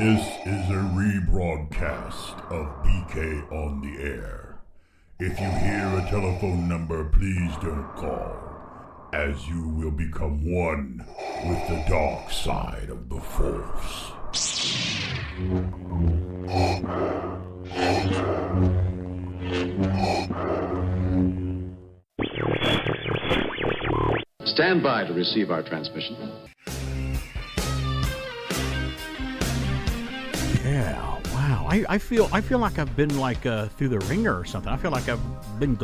This is a rebroadcast of BK on the Air. If you hear a telephone number, please don't call, as you will become one with the dark side of the Force. Stand by to receive our transmission. Yeah, wow. I feel like I've been like through the ringer or something. I feel like I've been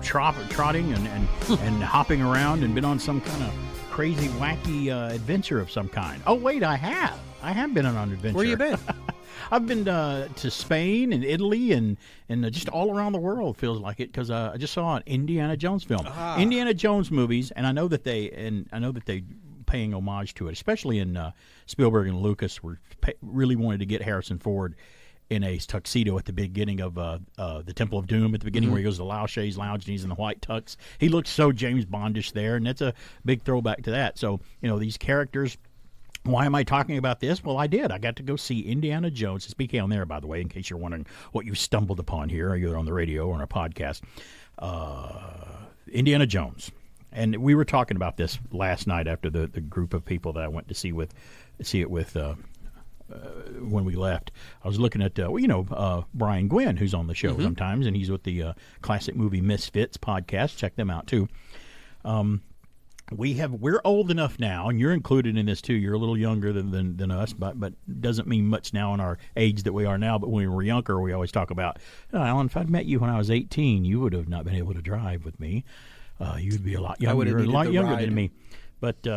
trotting and hopping around and been on some kind of crazy, wacky adventure of some kind. Oh, wait, I have been on an adventure. Where you been? I've been to Spain and Italy and just all around the world, feels like it, because I just saw an Indiana Jones film. Indiana Jones movies, and I know that they paying homage to it, especially in Spielberg and Lucas really wanted to get Harrison Ford in a tuxedo at the beginning of the Temple of Doom, at the beginning where he goes to Lachey's Lounge and he's in the white tux. He looks so James Bondish there, and that's a big throwback to that. So, these characters. Why am I talking about this? Well, I did. I got to go see Indiana Jones. It's BK on there, by the way, in case you're wondering what you stumbled upon here, either on the radio or on a podcast. Indiana Jones. And we were talking about this last night after the group of people that I went to see it with when we left. I was looking at Brian Gwynn, who's on the show sometimes, and he's with the Classic Movie Misfits podcast. Check them out too. We're old enough now, and you're included in this too. You're a little younger than us, but doesn't mean much now in our age that we are now. But when we were younger, we always talk about, Alan, if I'd met you when I was 18, you would have not been able to drive with me. You'd be a lot younger, than me. But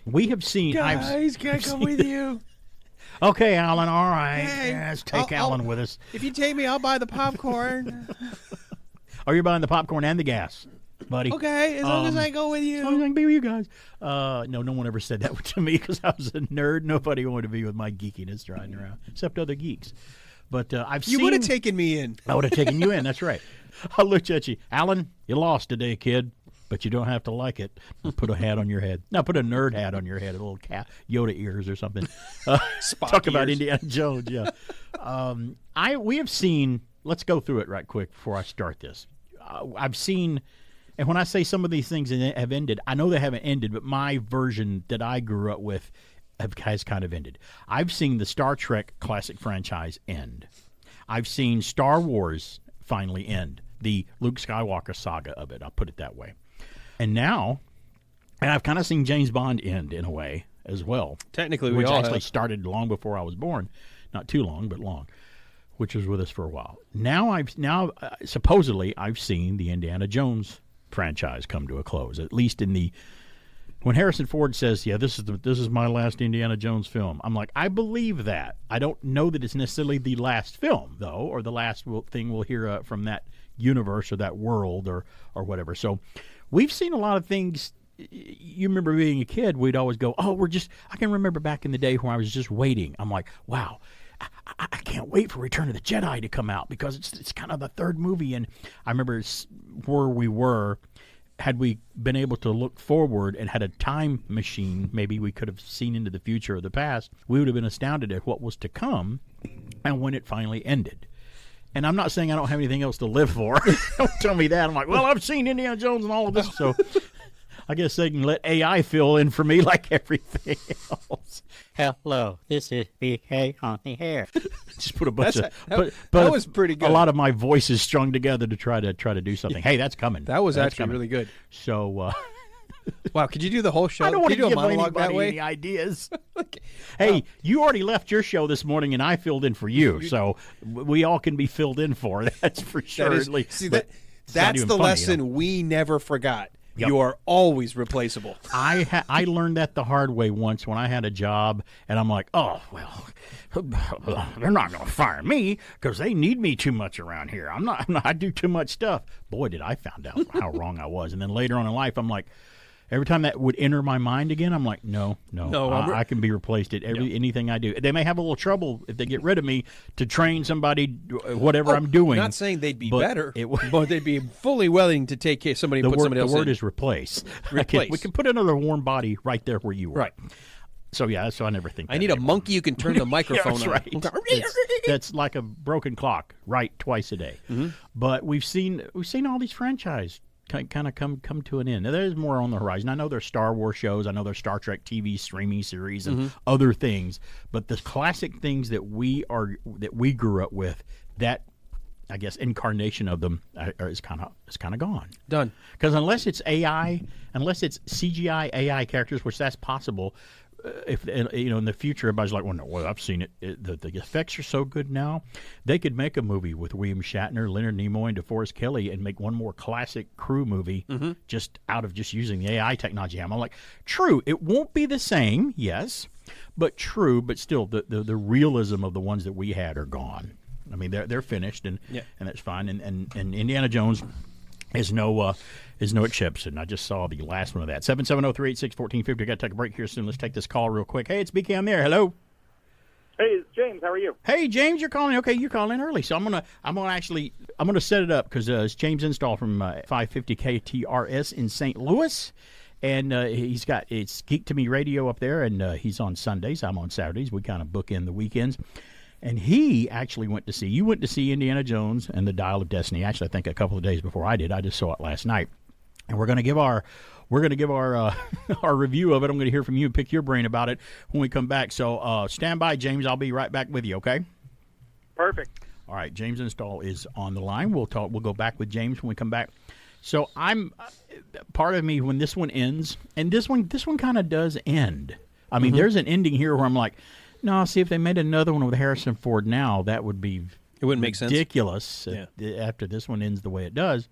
we have seen. Guys, can I come with you? Okay, Alan. All right. Hey, let's take Alan with us. If you take me, I'll buy the popcorn. You're buying the popcorn and the gas, buddy. Okay, as long as I go with you. As long as I can be with you guys. No one ever said that to me because I was a nerd. Nobody wanted to be with my geekiness driving around, except other geeks. But You would have taken me in. I would have taken you in. That's right. I looked at you. Alan, you lost today, kid. But you don't have to like it. Put a hat on your head. No, put a nerd hat on your head, a little Yoda ears or something. Talk about Indiana Jones, yeah. We have seen, let's go through it right quick before I start this. I've seen, and when I say some of these things have ended, I know they haven't ended, but my version that I grew up with has kind of ended. I've seen the Star Trek classic franchise end. I've seen Star Wars finally end. The Luke Skywalker saga of it, I'll put it that way. And now, I've kind of seen James Bond end in a way as well. Technically, we which all actually have. started long before I was born, not too long, but long, which was with us for a while. Now, supposedly, I've seen the Indiana Jones franchise come to a close. At least when Harrison Ford says, "Yeah, this is my last Indiana Jones film," I'm like, I believe that. I don't know that it's necessarily the last film, though, or the last thing we'll hear from that universe or that world or whatever. So we've seen a lot of things. You remember being a kid, we'd always go, I can remember back in the day when I was just waiting. I'm like, wow, I can't wait for Return of the Jedi to come out because it's kind of the third movie. And I remember where we were, had we been able to look forward and had a time machine, maybe we could have seen into the future or the past, we would have been astounded at what was to come and when it finally ended. And I'm not saying I don't have anything else to live for. Don't tell me that. I'm like, well, I've seen Indiana Jones and all of this, so I guess they can let AI fill in for me like everything else. Hello, this is BK on the Air. Just put a bunch that was pretty good. A lot of my voices strung together to try to do something. Hey, that's coming. That was that's actually coming. really good. So, wow, could you do the whole show? I don't want to do a give monologue that anybody way? any ideas. Hey, you already left your show this morning, and I filled in for you, so we all can be filled in for. That's for sure. That's the lesson we never forgot. Yep. You are always replaceable. I learned that the hard way once when I had a job, and I'm like, oh, well, they're not going to fire me because they need me too much around here. I do too much stuff. Boy, did I find out how wrong I was. And then later on in life, I'm like, every time that would enter my mind again, I'm like, no, I can be replaced at anything I do. They may have a little trouble if they get rid of me to train somebody, whatever I'm doing. I'm not saying they'd be better, but they'd be fully willing to take care of somebody and put somebody else in. The word is replace. Replace. We can put another warm body right there where you were. Right. So I never think. I need a monkey who can turn the microphone that's on. Right. That's like a broken clock, right? Twice a day. Mm-hmm. But we've seen all these franchises kind of come to an end. Now, there's more on the horizon. I know there's Star Wars shows. I know there's Star Trek TV streaming series and other things. But the classic things that we grew up with, that I guess incarnation of them is kind of gone. Done. Because unless it's AI, unless it's CGI AI characters, which that's possible. If in the future, everybody's like, well, I've seen it. The effects are so good now. They could make a movie with William Shatner, Leonard Nimoy, and DeForest Kelley, and make one more classic crew movie just out of just using the AI technology. I'm like, true, it won't be the same, yes, but true, but still, the realism of the ones that we had are gone. I mean, they're finished, and that's fine. And Indiana Jones is no exception. I just saw the last one of that. 770-386-1450. I got to take a break here soon. Let's take this call real quick. Hey, it's BK on the air. Hello. Hey, it's James. How are you? Hey, James, you're calling. Okay, you're calling in early. So I'm gonna set it up because it's James Install from 550 KTRS in St. Louis. And it's Geek to Me Radio up there, and he's on Sundays. I'm on Saturdays. We kind of book in the weekends. And he actually went to see Indiana Jones and the Dial of Destiny. Actually, I think a couple of days before I did. I just saw it last night. And we're going to give our our review of it. I'm going to hear from you and pick your brain about it when we come back. So stand by, James. I'll be right back with you, okay? Perfect. All right, James Install is on the line. We'll go back with James when we come back. So I'm part of me when this one ends, and this one kind of does end. I mean, there's an ending here where I'm like, no, see, if they made another one with Harrison Ford now, that would be ridiculous after this one ends the way it does.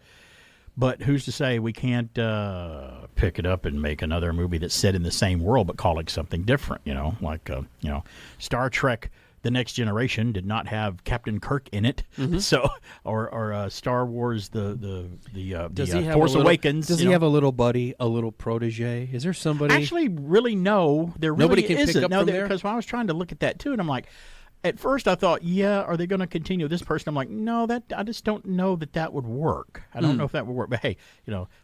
But who's to say we can't pick it up and make another movie that's set in the same world but call it something different, like Star Trek The Next Generation did not have Captain Kirk in it. So or Star Wars the Force Awakens. Does he have a little buddy, a little protege? Is there somebody? Actually, really, no. There really Nobody can isn't. pick up from there? Because when I was trying to look at that too, and I'm like, at first I thought, are they going to continue this person? I'm like, no, I just don't know that would work. I don't know if that would work. But hey,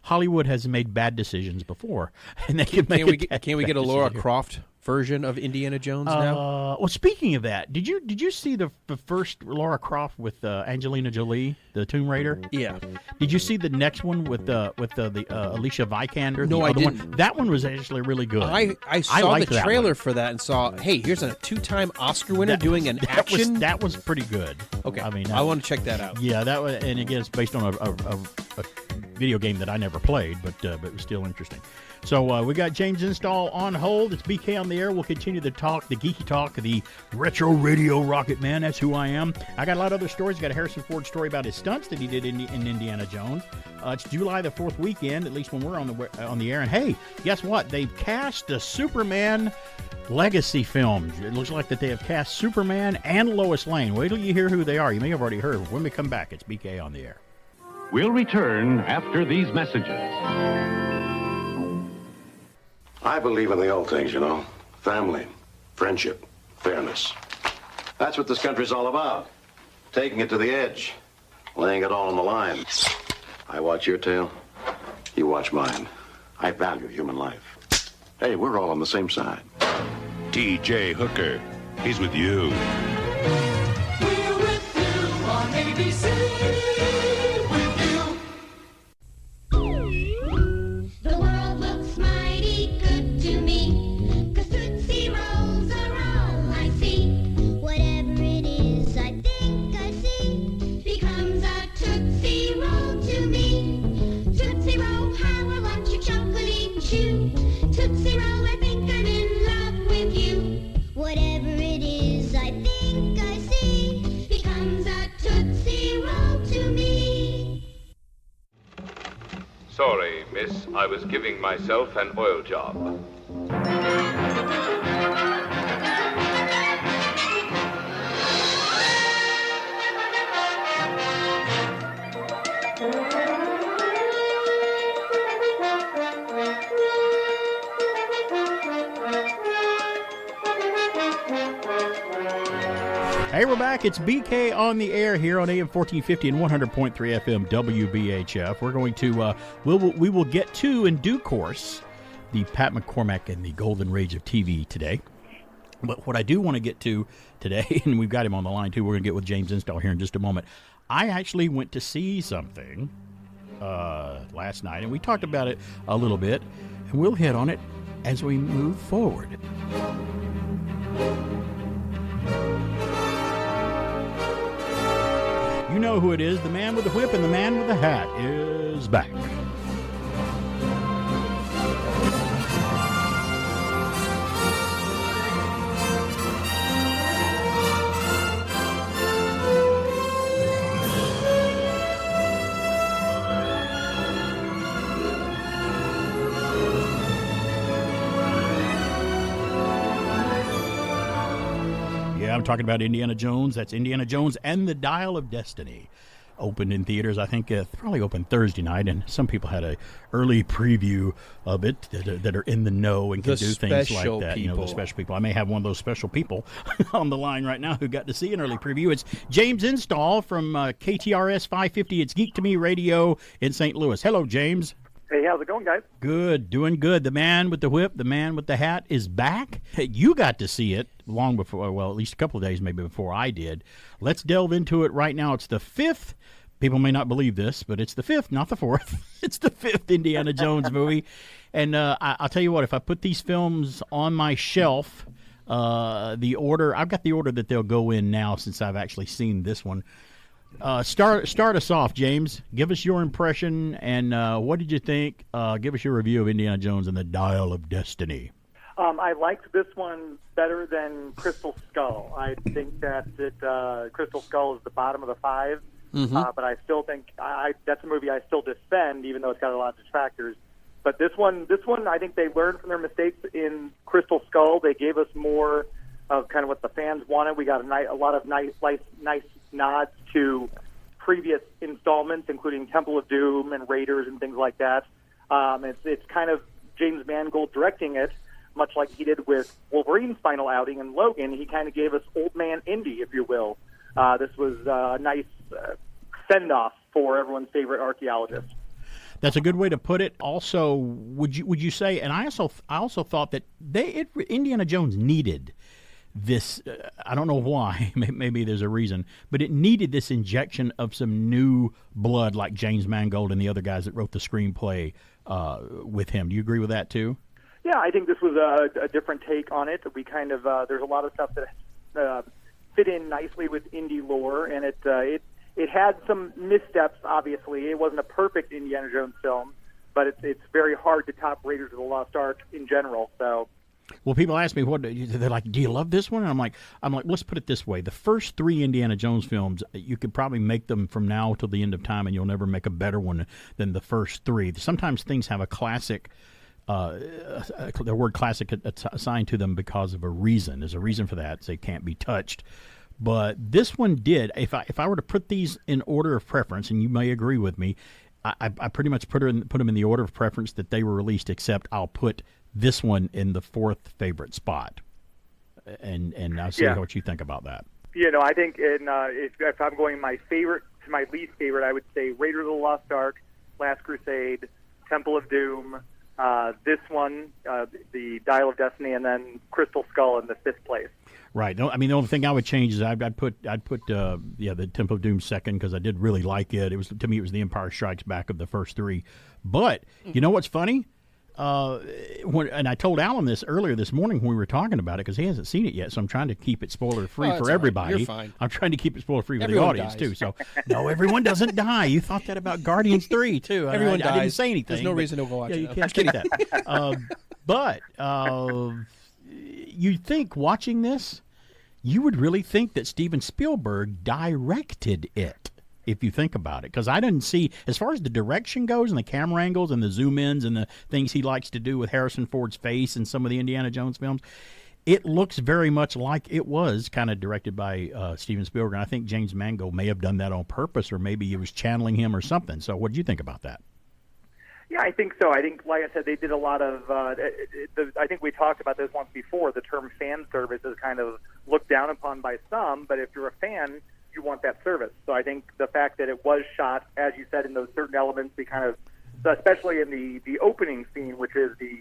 Hollywood has made bad decisions before, and they can we get a Laura Croft version of Indiana Jones now? Well, speaking of that, did you see the first Laura Croft with Angelina Jolie, the Tomb Raider? Yeah. Did you see the next one with the Alicia Vikander? No, I didn't. One? That one was actually really good. I saw the trailer for that and saw, hey, here's a 2-time Oscar winner doing an action. That was pretty good. Okay, I want to check that out. Yeah, that was, and again, it's based on a video game that I never played, but it was still interesting. So we got James Install on hold. It's BK on the air. We'll continue the geeky talk, the retro radio rocket man. That's who I am. I got a lot of other stories. I got a Harrison Ford story about his stunts that he did in Indiana Jones. It's July the 4th weekend, at least when we're on the air. And hey, guess what? They've cast the Superman legacy film. It looks like that they have cast Superman and Lois Lane. Wait till you hear who they are. You may have already heard. When we come back, it's BK on the air. We'll return after these messages. I believe in the old things, family, friendship, fairness. That's what this country's all about. Taking it to the edge, laying it all on the line. I watch your tail, you watch mine. I value human life. Hey, we're all on the same side. TJ Hooker, he's with you. We're with you on ABC. Sorry, miss. I was giving myself an oil job. Hey, we're back. It's BK on the air here on AM 1450 and 100.3 FM WBHF. We're going to we will get to in due course the Pat McCormack and the golden rage of TV today. But what I do want to get to today, and we've got him on the line too, we're going to get with James Install here in just a moment. I actually went to see something last night, and we talked about it a little bit, and we'll hit on it as we move forward. You know who it is. The man with the whip and the man with the hat is back. I'm talking about Indiana Jones. That's Indiana Jones and the Dial of Destiny. Opened in theaters, I think, probably opened Thursday night, and some people had a early preview of it that are in the know and can do things like that. You know, the special people. I may have one of those special people on the line right now who got to see an early preview. It's James Install from KTRS 550. It's Geek to Me Radio in St. Louis. Hello, James. Hey, how's it going, guys? Good, doing good. The man with the whip, the man with the hat is back. You got to see it long before, well, at least a couple of days maybe before I did. Let's delve into it right now. It's the fifth, people may not believe this, but it's the fifth, not the fourth. It's the fifth Indiana Jones movie. And I'll tell you what, if I put these films on my shelf, the order, I've got the order that they'll go in now since I've actually seen this one. Start us off, James. Give us your impression, and what did you think? Give us your review of Indiana Jones and the Dial of Destiny. I liked this one better than Crystal Skull. I think that Crystal Skull is the bottom of the five, but I still think that's a movie I still defend, even though it's got a lot of detractors. But this one, I think they learned from their mistakes in Crystal Skull. They gave us more of kind of what the fans wanted. We got a lot of nice nods to previous installments, including Temple of Doom and Raiders and things like that. It's kind of James Mangold directing it, much like he did with Wolverine's final outing in Logan. He kind of gave us Old Man Indy, if you will. This was a nice send-off for everyone's favorite archaeologist. That's a good way to put it. Also, would you say? And I also thought that Indiana Jones needed this. I don't know why. Maybe there's a reason, but it needed this injection of some new blood, like James Mangold and the other guys that wrote the screenplay with him. Do you agree with that too? Yeah, I think this was a different take on it. We kind of there's a lot of stuff that fit in nicely with indie lore, and it had some missteps. Obviously, it wasn't a perfect Indiana Jones film, but it's very hard to top Raiders of the Lost Ark in general. So. Well, people ask me, they're like, do you love this one? And I'm like, let's put it this way. The first three Indiana Jones films, you could probably make them from now till the end of time, and you'll never make a better one than the first three. Sometimes things have a classic, the word classic assigned to them because of a reason. There's a reason for that. They can't be touched. But this one did. If I were to put these in order of preference, and you may agree with me, I pretty much put them in the order of preference that they were released, except I'll put this one in the fourth favorite spot, and I'll see what you think about that. You know, I think if I'm going my favorite to my least favorite, I would say Raiders of the Lost Ark, Last Crusade, Temple of Doom, this one, the Dial of Destiny, and then Crystal Skull in the fifth place. Right. No, I mean, the only thing I would change is I'd put the Temple of Doom second, because I did really like it. To me it was the Empire Strikes Back of the first three. But you know what's funny? And I told Alan this earlier this morning when we were talking about it, because he hasn't seen it yet, so I'm trying to keep it spoiler-free for everybody. You're fine. I'm trying to keep it spoiler-free for the audience, too. So, no, everyone doesn't die. You thought that about Guardians 3, too. Everyone dies. I didn't say anything. There's no reason to go watch it. You can't say that. But you think, watching this, you would really think that Steven Spielberg directed it, if you think about it, because I didn't see, as far as the direction goes and the camera angles and the zoom ins and the things he likes to do with Harrison Ford's face in some of the Indiana Jones films, it looks very much like it was kind of directed by Steven Spielberg. And I think James Mangold may have done that on purpose, or maybe he was channeling him or something. So what did you think about that? Yeah, I think so. I think, like I said, they did a lot of. I think we talked about this once before. The term fan service is kind of looked down upon by some, but if you're a fan, you want that service. So I think the fact that it was shot, as you said, in those certain elements, we kind of, especially in the opening scene, which is the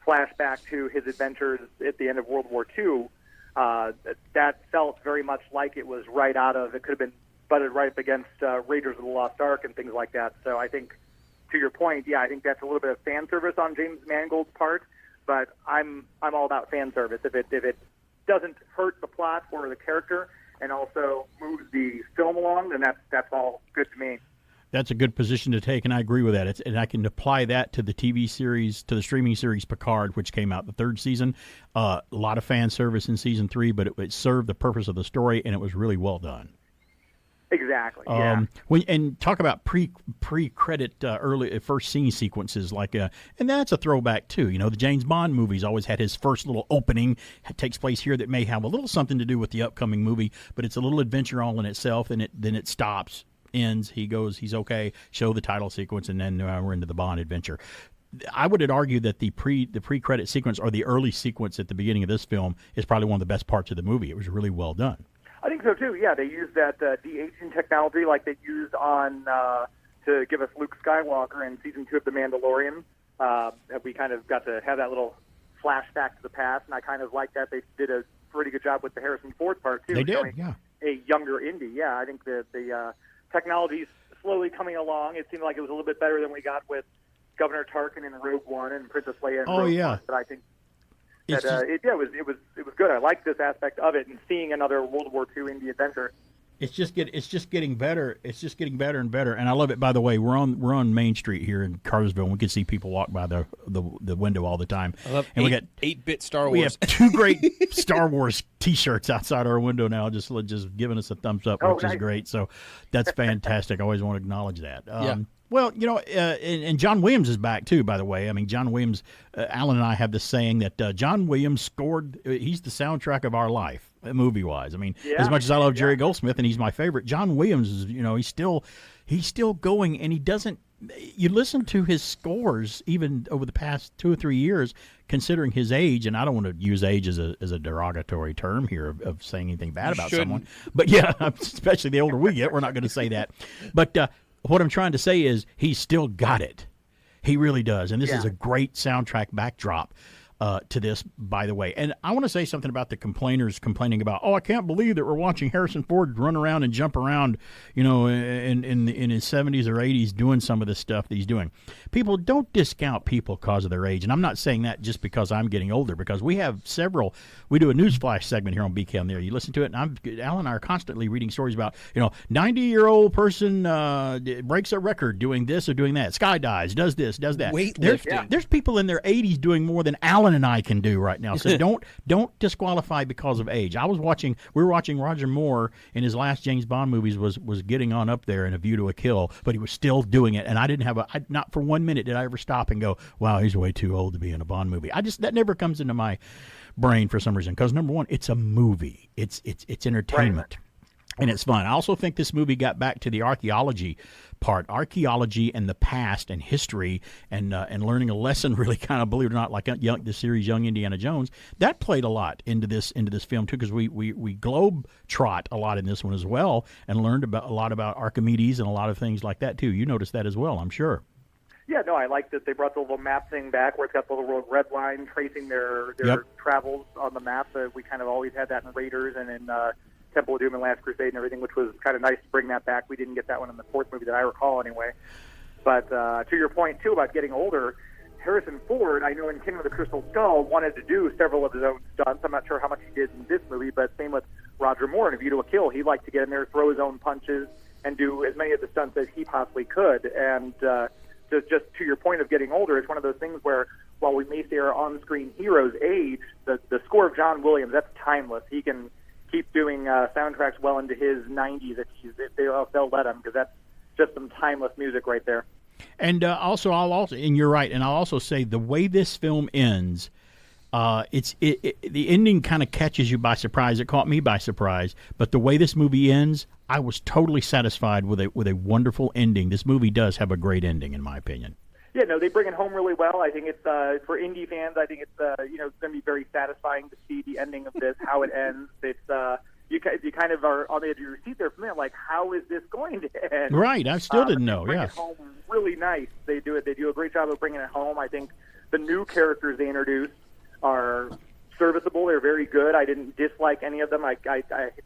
flashback to his adventures at the end of World War II, that felt very much like it was right out of, it could have been butted right up against Raiders of the Lost Ark and things like that. So I think, to your point, yeah, I think that's a little bit of fan service on James Mangold's part, but I'm all about fan service. If it doesn't hurt the plot or the character and also moves the film along, then that's all good to me. That's a good position to take, and I agree with that. And I can apply that to the TV series, to the streaming series Picard, which came out the third season. A lot of fan service in season 3, but it served the purpose of the story, and it was really well done. Exactly. Yeah. And talk about pre-credit early first scene sequences, and that's a throwback too. The James Bond movies always had his first little opening. It takes place here that may have a little something to do with the upcoming movie, but it's a little adventure all in itself, and then it stops. Ends, he goes, he's okay, show the title sequence, and then we're into the Bond adventure. I would argue that the pre-credit sequence or the early sequence at the beginning of this film is probably one of the best parts of the movie. It was really well done. I think so too. Yeah, they used that de-aging technology like they used on to give us Luke Skywalker in season 2 of The Mandalorian. We kind of got to have that little flashback to the past, and I kind of like that. They did a pretty good job with the Harrison Ford part too. They did, yeah. A younger Indy, yeah. I think the technology's slowly coming along. It seemed like it was a little bit better than we got with Governor Tarkin in Rogue One and Princess Leia in Rogue One. But I think that it was good. I like this aspect of it, and seeing another World War II Indy adventure. It's just getting better. It's just getting better and better, and I love it. By the way, we're on Main Street here in Cartersville. And we can see people walk by the window all the time. I love and we got 8-bit Star Wars. We have 2 great Star Wars T-shirts outside our window now, just giving us a thumbs up, which is great. So that's fantastic. I always want to acknowledge that. Yeah. Well, and John Williams is back too, by the way. I mean, John Williams, Alan and I have this saying that John Williams scored, he's the soundtrack of our life, movie-wise. I mean, as much as I love Jerry Goldsmith and he's my favorite, John Williams is, he's still going, and he doesn't, you listen to his scores even over the past 2 or 3 years, considering his age, and I don't want to use age as a derogatory term here of saying anything bad about someone. But yeah, especially the older we get, we're not going to say that. But what I'm trying to say is he's still got it. He really does. And this is a great soundtrack backdrop to this, by the way. And I want to say something about the complainers complaining about, I can't believe that we're watching Harrison Ford run around and jump around, in his 70s or 80s doing some of this stuff that he's doing. People, don't discount people because of their age. And I'm not saying that just because I'm getting older, because we do a newsflash segment here on BK on the Air. You listen to it, and Alan and I are constantly reading stories about, 90-year-old person breaks a record doing this or doing that, skydives, does this, does that. Weightlifting. There's people in their 80s doing more than Alan and I can do right now. So don't disqualify because of age. We were watching Roger Moore in his last James Bond movies was getting on up there in A View to a Kill, but he was still doing it. And I didn't have not for 1 minute did I ever stop and go, wow, he's way too old to be in a Bond movie. That never comes into my brain for some reason, because number one, it's a movie. It's entertainment. Right. And it's fun. I also think this movie got back to the archaeology and the past and history and learning a lesson, really, kind of, believe it or not, like the series Young Indiana Jones. That played a lot into this film too, because we globe trot a lot in this one as well, and learned a lot about Archimedes and a lot of things like that too. You noticed that as well, I'm sure. Yeah, no, I like that they brought the little map thing back where it's got the little red line tracing their travels on the map. We kind of always had that in Raiders and in Temple of Doom and Last Crusade and everything, which was kind of nice to bring that back. We didn't get that one in the 4th movie that I recall anyway. But to your point, too, about getting older, Harrison Ford, I know in King of the Crystal Skull, wanted to do several of his own stunts. I'm not sure how much he did in this movie, but same with Roger Moore in A View to a Kill. He liked to get in there, throw his own punches, and do as many of the stunts as he possibly could. And just to your point of getting older, it's one of those things where while we may see our on-screen heroes age, the score of John Williams, that's timeless. He can keep doing soundtracks well into his 90s if they'll let him, because that's just some timeless music right there. And and you're right, and I'll also say the way this film ends, the ending kind of catches you by surprise. It caught me by surprise, but the way this movie ends, I was totally satisfied with a wonderful ending. This movie does have a great ending, in my opinion. Yeah, no, they bring it home really well. I think it's for indie fans. I think it's it's going to be very satisfying to see the ending of this, how it ends. It's you kind of are on the edge of your seat there for a minute, like, how is this going to end? Right, I still didn't know. Bring it home really nice. They do a great job of bringing it home. I think The new characters they introduced are serviceable. They're very good. I didn't dislike any of them. I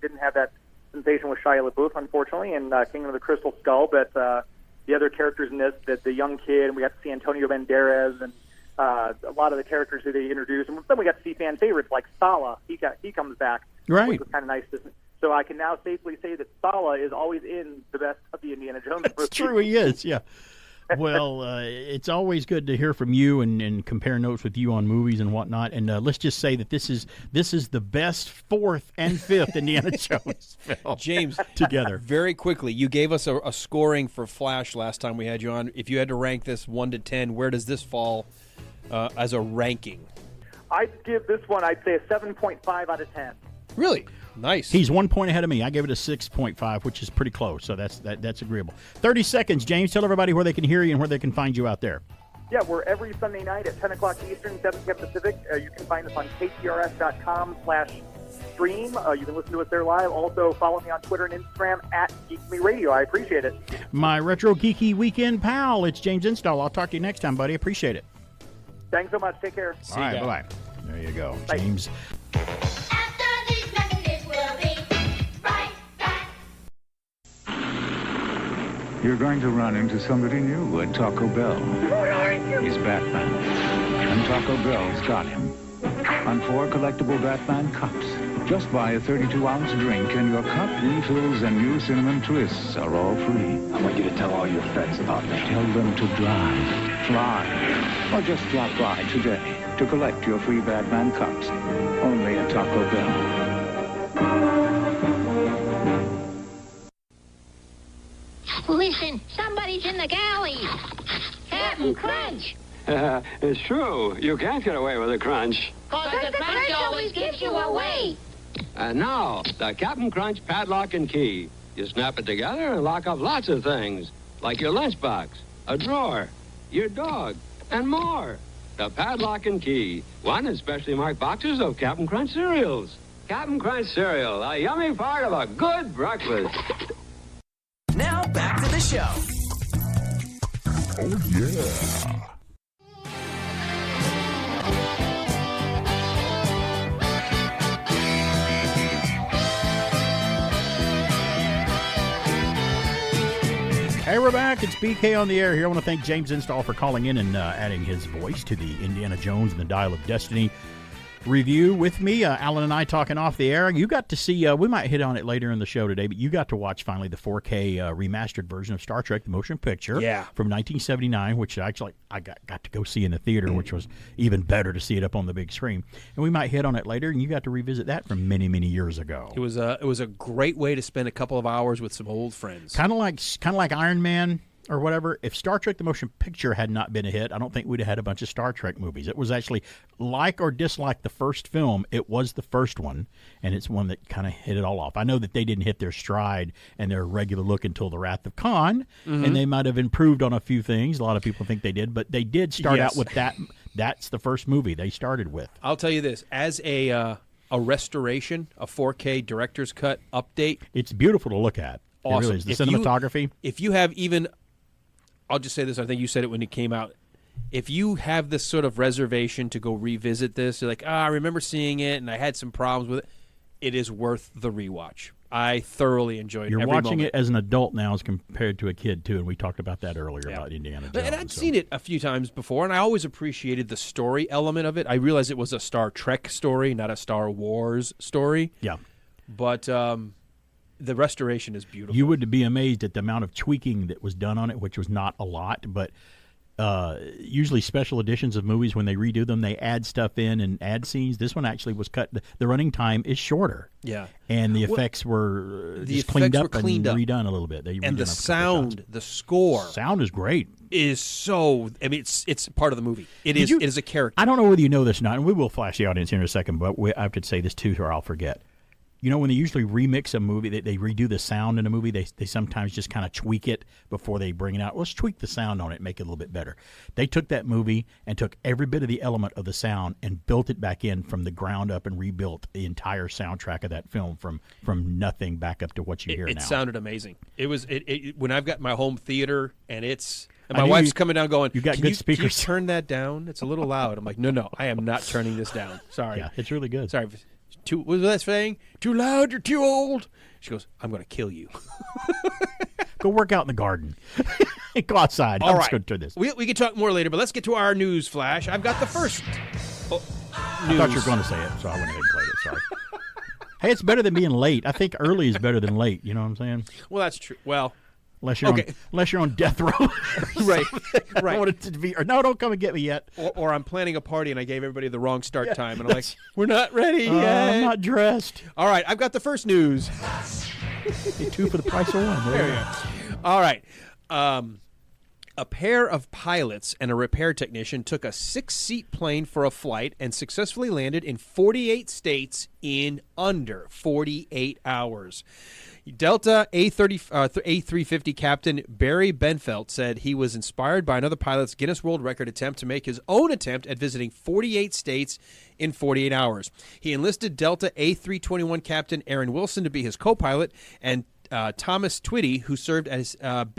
didn't have that sensation with Shia LaBeouf, unfortunately, in Kingdom of the Crystal Skull. But the other characters in this, the young kid, and we got to see Antonio Banderas, and a lot of the characters that they introduced. And then we got to see fan favorites like Sala. He comes back, right? Which was kind of nice to see. So I can now safely say that Sala is always in the best of the Indiana Jones movies. That's true, he is, yeah. Well, it's always good to hear from you and compare notes with you on movies and whatnot. And let's just say that this is the best fourth and fifth Indiana Jones film. James, together. Very quickly, you gave us a scoring for Flash last time we had you on. If you had to rank this 1 to 10, where does this fall as a ranking? I'd give this one, I'd say a 7.5 out of 10. Really? Nice. He's 1 point ahead of me. I gave it a 6.5, which is pretty close, so that's agreeable. 30 seconds, James. Tell everybody where they can hear you and where they can find you out there. Yeah, we're every Sunday night at 10 o'clock Eastern, 7 p.m. Pacific. You can find us on ktrs.com/stream. You can listen to us there live. Also, follow me on Twitter and Instagram at GeekMeRadio. I appreciate it. My Retro Geeky Weekend pal, it's James Install. I'll talk to you next time, buddy. Appreciate it. Thanks so much. Take care. All right, bye-bye. There you go, Bye. James. After these messages, we'll be right back. You're going to run into somebody new at Taco Bell. Who are you? He's Batman. And Taco Bell's got him. On 4 collectible Batman cups. Just buy a 32-ounce drink and your cup refills and new cinnamon twists are all free. I want you to tell all your friends about me. Tell them to drive, fly, or just drop by today to collect your free Batman cups. Only at Taco Bell. Listen, somebody's in the galley. Captain Crunch. It's true. You can't get away with a crunch. Cause the crunch always gives you away. And now, the Captain Crunch padlock and key. You snap it together and lock up lots of things, like your lunchbox, a drawer, your dog, and more. The padlock and key. One in specially marked boxes of Captain Crunch cereals. Captain Crunch cereal, a yummy part of a good breakfast. Now back to the show. Oh, yeah. Hey, we're back. It's BK on the air here. I want to thank James Install for calling in and adding his voice to the Indiana Jones and the Dial of Destiny review with me. Alan and I talking off the air. You got to see, we might hit on it later in the show today, but you got to watch finally the 4K remastered version of Star Trek, the motion picture from 1979, which actually I got to go see in the theater, which was even better to see it up on the big screen. And we might hit on it later, and you got to revisit that from many, many years ago. It was a great way to spend a couple of hours with some old friends. Kind of like Iron Man or whatever. If Star Trek the Motion Picture had not been a hit, I don't think we'd have had a bunch of Star Trek movies. It was actually, like or dislike the first film, it was the first one, and it's one that kind of hit it all off. I know that they didn't hit their stride and their regular look until The Wrath of Khan, and they might have improved on a few things. A lot of people think they did, but they did start out with that. That's the first movie they started with. I'll tell you this, as a restoration, a 4K director's cut update. It's beautiful to look at. Awesome. It really is. The cinematography. If you have even, I'll just say this, I think you said it when it came out. If you have this sort of reservation to go revisit this, you're like, I remember seeing it and I had some problems with it, it is worth the rewatch. I thoroughly enjoyed it. You're every watching moment. it as an adult now as compared to a kid, too, and we talked about that earlier about Indiana Jones. And I'd seen it a few times before, and I always appreciated the story element of it. I realized it was a Star Trek story, not a Star Wars story. Yeah. But the restoration is beautiful. You would be amazed at the amount of tweaking that was done on it, which was not a lot, but usually special editions of movies, when they redo them, they add stuff in and add scenes. This one actually was cut. The running time is shorter. Yeah. And the effects were just cleaned up and redone a little bit. And the sound, the score. Sound is great. Is so, I mean, it's part of the movie. It is a character. I don't know whether you know this or not, and we will flash the audience here in a second, but I have to say this too, or I'll forget. You know, when they usually remix a movie, they redo the sound in a movie, they sometimes just kind of tweak it before they bring it out. Let's tweak the sound on it, make it a little bit better. They took that movie and took every bit of the element of the sound and built it back in from the ground up and rebuilt the entire soundtrack of that film from nothing back up to what you hear now. It sounded amazing. It was when I've got my home theater and it's And my wife's coming down going, You got can good you speakers. turn that down? It's a little loud. I'm like, no, I am not turning this down. Sorry. Yeah, it's really good. Sorry. What was that saying? Too loud, you're too old. She goes, I'm going to kill you. Go work out in the garden. Go outside. All I'm right. just going to turn this. We can talk more later, but let's get to our news flash. I've got the first news. I thought you were going to say it, so I went ahead and played it. Sorry. Hey, it's better than being late. I think early is better than late. You know what I'm saying? Well, that's true. Well, unless you're on death row. right. I don't want it to be. Or, no, don't come and get me yet. Or I'm planning a party and I gave everybody the wrong start time, and I'm like, we're not ready yet. I'm not dressed. All right, I've got the first news. Hey, 2 for the price of 1. There you go. All right. A pair of pilots and a repair technician took a 6-seat plane for a flight and successfully landed in 48 states in under 48 hours. Delta A350 captain Barry Benfeld said he was inspired by another pilot's Guinness World Record attempt to make his own attempt at visiting 48 states in 48 hours. He enlisted Delta A321 captain Aaron Wilson to be his co-pilot and Thomas Twitty, who served as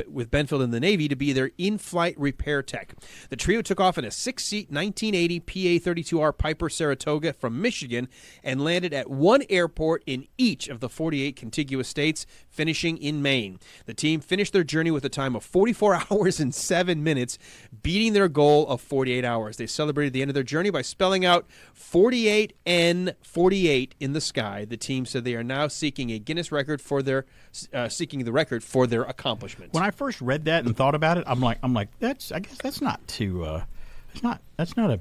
with Benfield in the Navy, to be their in-flight repair tech. The trio took off in a 6-seat 1980 PA-32R Piper Saratoga from Michigan and landed at one airport in each of the 48 contiguous states, finishing in Maine. The team finished their journey with a time of 44 hours and 7 minutes, beating their goal of 48 hours. They celebrated the end of their journey by spelling out 48N48 in the sky. The team said they are now seeking a Guinness record for their accomplishment. When I first read that and thought about it, I'm like, I guess that's not too. That's not a.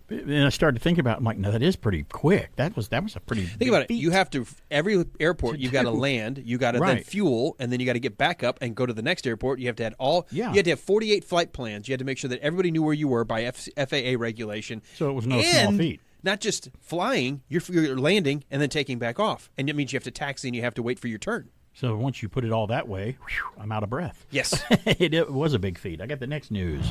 And I started thinking about it. I'm like, no, that is pretty quick. That was a pretty. Think about it. You have to every airport. You got to land. You got to then Right. fuel, and then you got to get back up and go to the next airport. You have to have You had to have 48 flight plans. You had to make sure that everybody knew where you were by FAA regulation. So it was no small feat. Not just flying. You're landing and then taking back off, and that means you have to taxi and you have to wait for your turn. So once you put it all that way, whew, I'm out of breath. Yes. It was a big feat. I got the next news.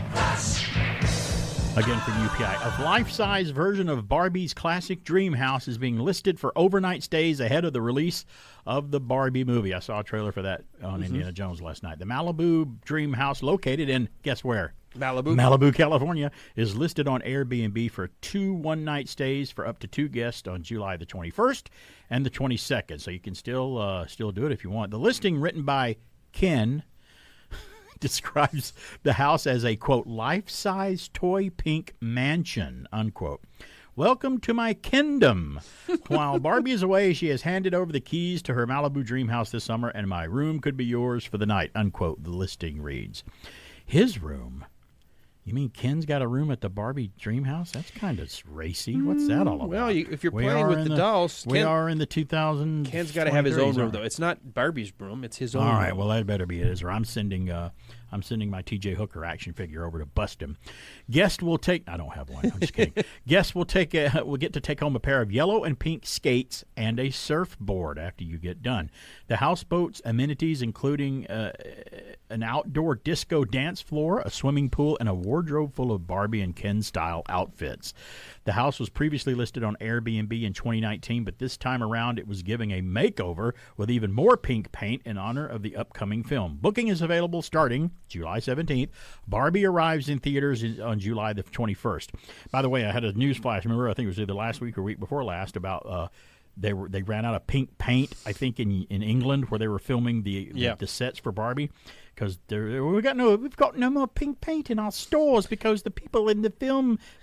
Again from UPI. A life-size version of Barbie's classic dream house is being listed for overnight stays ahead of the release of the Barbie movie. I saw a trailer for that on Indiana Jones last night. The Malibu dream house, located in, guess where? Malibu, California, is listed on Airbnb for 2 one-night stays for up to 2 guests on July the 21st and the 22nd. So you can still do it if you want. The listing, written by Ken, describes the house as a, quote, life-size toy pink mansion, unquote. Welcome to my kingdom. While Barbie is away, she has handed over the keys to her Malibu dream house this summer, and my room could be yours for the night, unquote, the listing reads. His room? You mean Ken's got a room at the Barbie dream house? That's kind of racy. What's that all about? Well, if you're playing with the dolls, we are in the 2000s. Ken's got to have his own room, though. It's not Barbie's room; it's his own. All right, room. well, that better be his. Or I'm sending my T.J. Hooker action figure over to bust him. Guest will take. I don't have one. I'm just kidding. Guest will get to take home a pair of yellow and pink skates and a surfboard after you get done. The houseboat's amenities, including an outdoor disco dance floor, a swimming pool, and a wardrobe full of Barbie and Ken-style outfits. The house was previously listed on Airbnb in 2019, but this time around it was giving a makeover with even more pink paint in honor of the upcoming film. Booking is available starting July 17th. Barbie arrives in theaters on July the 21st. By the way, I had a news flash. Remember, I think it was either last week or week before last about they ran out of pink paint, I think, in England where they were filming the sets for Barbie. Because we've got no more pink paint in our stores because the people in the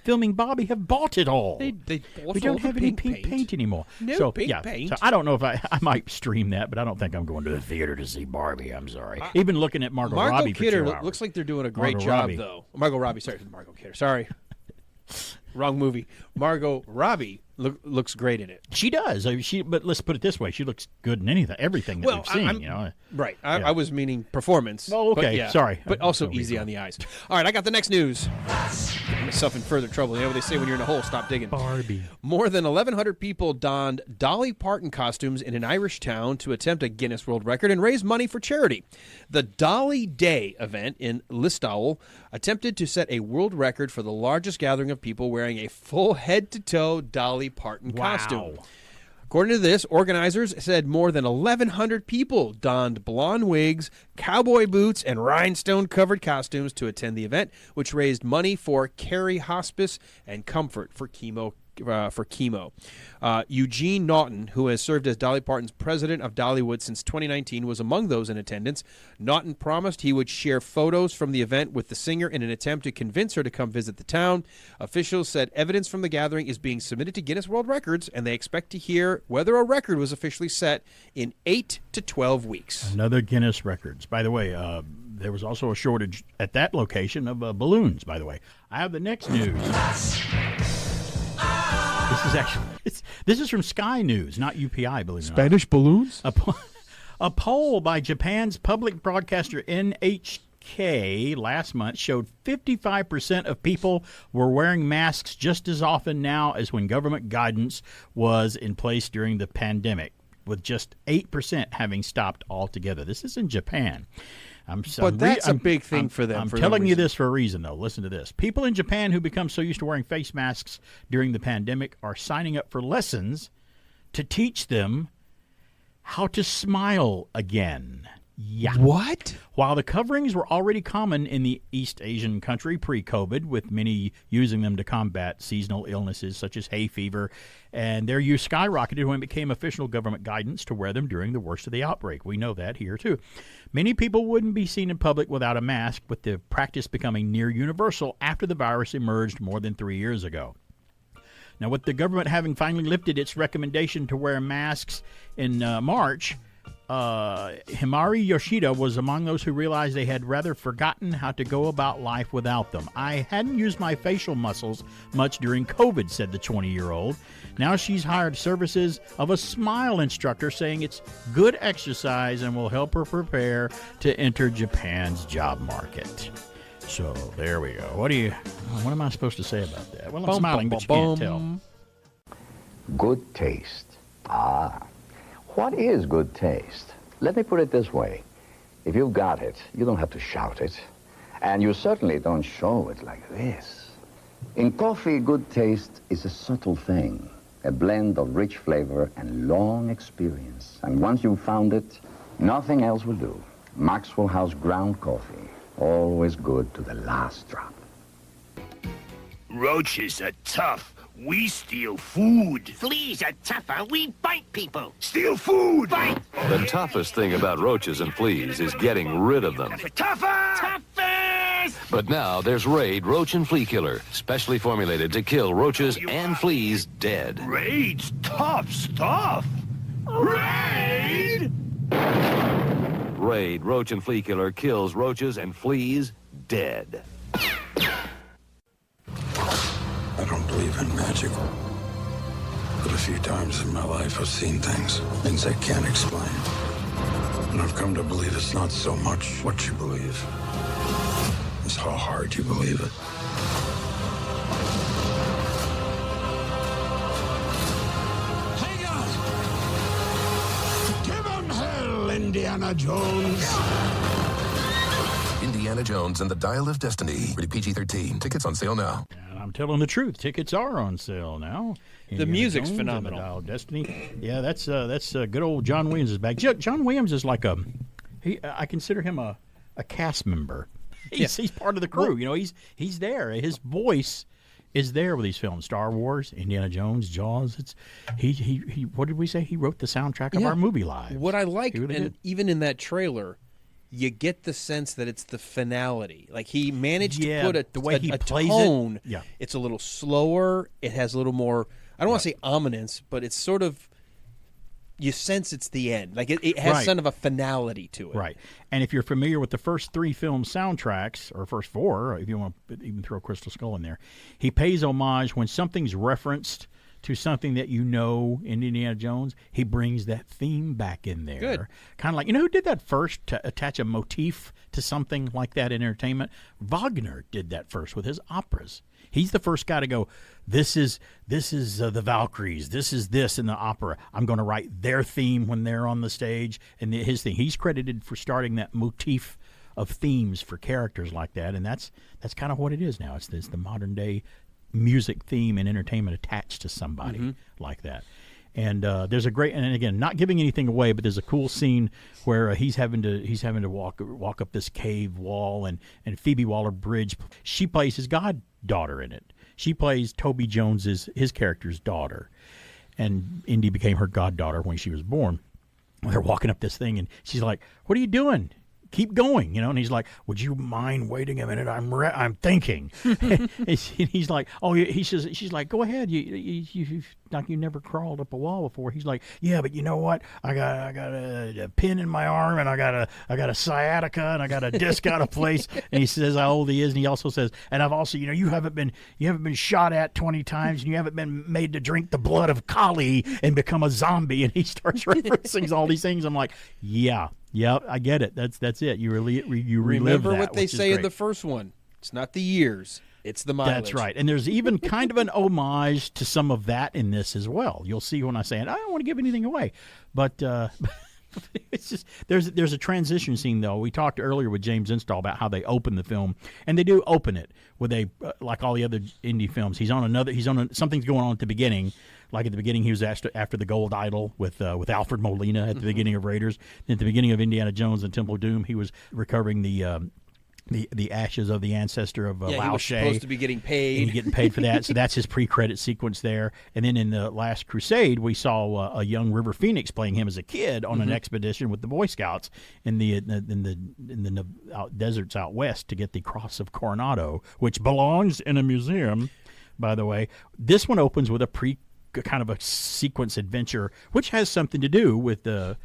filming Barbie have bought it all. They bought we don't all the have any pink paint anymore. No pink paint. So I don't know if I might stream that, but I don't think I'm going to the theater to see Barbie. I'm sorry. Even looking at Margot Robbie Kidder for 2 hours. looks like they're doing a great Margot job, Robbie. though. Margot Robbie, sorry, Margot Kidder. Sorry. Wrong movie. Margot Robbie looks great in it. She does. But let's put it this way: she looks good in everything that we've seen. Right. I was meaning performance. Oh, okay. But Sorry. But also easy on the eyes. All right, I got the next news. Get myself in further trouble. You know what they say when you're in a hole, stop digging. Barbie. More than 1,100 people donned Dolly Parton costumes in an Irish town to attempt a Guinness World Record and raise money for charity. The Dolly Day event in Listowel attempted to set a world record for the largest gathering of people wearing a full head-to-toe Dolly Parton costume. According to this, organizers said more than 1,100 people donned blonde wigs, cowboy boots, and rhinestone-covered costumes to attend the event, which raised money for Carey Hospice and Comfort for chemo. Eugene Naughton, who has served as Dolly Parton's president of Dollywood since 2019, was among those in attendance. Naughton promised he would share photos from the event with the singer in an attempt to convince her to come visit the town. Officials said evidence from the gathering is being submitted to Guinness World Records, and they expect to hear whether a record was officially set in 8 to 12 weeks. Another Guinness Records. By the way, there was also a shortage at that location of balloons, by the way. I have the next news. This is from Sky News, not UPI, believe it or not. Spanish balloons? A poll by Japan's public broadcaster NHK last month showed 55% of people were wearing masks just as often now as when government guidance was in place during the pandemic, with just 8% having stopped altogether. This is in Japan. But that's a big thing for them. I'm telling you this for a reason, though. Listen to this. People in Japan who become so used to wearing face masks during the pandemic are signing up for lessons to teach them how to smile again. Yeah. What? While the coverings were already common in the East Asian country pre-COVID, with many using them to combat seasonal illnesses such as hay fever, and their use skyrocketed when it became official government guidance to wear them during the worst of the outbreak. We know that here, too. Many people wouldn't be seen in public without a mask, with the practice becoming near universal after the virus emerged more than 3 years ago. Now, with the government having finally lifted its recommendation to wear masks in March, Himari Yoshida was among those who realized they had rather forgotten how to go about life without them. I hadn't used my facial muscles much during COVID, said the 20-year-old. Now she's hired services of a smile instructor, saying it's good exercise and will help her prepare to enter Japan's job market. So there we go. What am I supposed to say about that? Well, I'm smiling, but you can't tell. Good taste. What is good taste? Let me put it this way. If you've got it, you don't have to shout it. And you certainly don't show it like this. In coffee, good taste is a subtle thing, a blend of rich flavor and long experience. And once you've found it, nothing else will do. Maxwell House ground coffee, always good to the last drop. Roaches are tough. We steal food. Fleas are tougher. We bite people. Steal food. Bite. The toughest thing about roaches and fleas is getting rid of them. Tougher. Toughest. But now there's Raid Roach and Flea Killer, specially formulated to kill roaches and fleas dead. Raid's tough stuff. Raid. Raid Roach and Flea Killer kills roaches and fleas dead. I don't believe in magic. But a few times in my life I've seen things I can't explain. And I've come to believe it's not so much what you believe, it's how hard you believe it. Hang on! Give 'em hell, Indiana Jones! Indiana Jones and the Dial of Destiny. Rated PG-13. Tickets on sale now. And I'm telling the truth. Tickets are on sale now. The music's phenomenal. And the Dial of Destiny. Yeah, that's good old John Williams is back. John Williams is like I consider him a cast member. He's part of the crew. You know, he's there. His voice is there with these films. Star Wars, Indiana Jones, Jaws. He what did we say? He wrote the soundtrack of our movie lives. What I like, Really and did. even in that trailer, you get the sense that it's the finality. Like he managed to put the way he plays tone. it. Yeah. It's a little slower. It has a little more, I don't want to say ominous, but it's sort of, you sense it's the end. Like it has some of a finality to it. Right. And if you're familiar with the first 3 film soundtracks, or first 4, if you want to even throw Crystal Skull in there, he pays homage when something's referenced to something that you know in Indiana Jones. He brings that theme back in there. Good. Kind of like, you know who did that first, to attach a motif to something like that in entertainment? Wagner did that first with his operas. He's the first guy to go, this is the Valkyries, this is this in the opera. I'm going to write their theme when they're on the stage, and his thing. He's credited for starting that motif of themes for characters like that, and that's kind of what it is now. It's the modern day music theme and entertainment attached to somebody like that. And there's a great, and again, not giving anything away, but there's a cool scene where he's having to walk up this cave wall, and Phoebe Waller-Bridge, she plays his goddaughter in it. She plays Toby Jones's his character's daughter, and Indy became her goddaughter when she was born. They're walking up this thing, and she's like, "What are you doing? Keep going," And he's like, "Would you mind waiting a minute? I'm thinking." And he's like, "Oh," she's like, "Go ahead. You like you never crawled up a wall before." He's like, "Yeah, but you know what? I got a pin in my arm, and I got a sciatica, and I got a disc out of place." And he says how old he is, and he also says, "And I've also, you haven't been shot at 20 times, and you haven't been made to drink the blood of Kali and become a zombie." And he starts referencing all these things. I'm like, yeah. Yeah, I get it. That's it. You relive Remember that, what they say in the first one. It's not the years. It's the mileage. That's right. And there's even kind of an homage to some of that in this as well. You'll see when I say it. I don't want to give anything away. But it's just there's a transition scene, though. We talked earlier with James Install about how they open the film. And they do open it with like all the other indie films. Something's going on at the beginning. Like at the beginning, he was after the gold idol with Alfred Molina at the beginning of Raiders. And at the beginning of Indiana Jones and Temple of Doom, he was recovering the ashes of the ancestor of Lao he was She. Supposed to be getting paid. And getting paid for that. So that's his pre-credit sequence there. And then in the Last Crusade, we saw a young River Phoenix playing him as a kid on an expedition with the Boy Scouts in the deserts out west to get the Cross of Coronado, which belongs in a museum, by the way. This one opens with a kind of a sequence adventure, which has something to do with the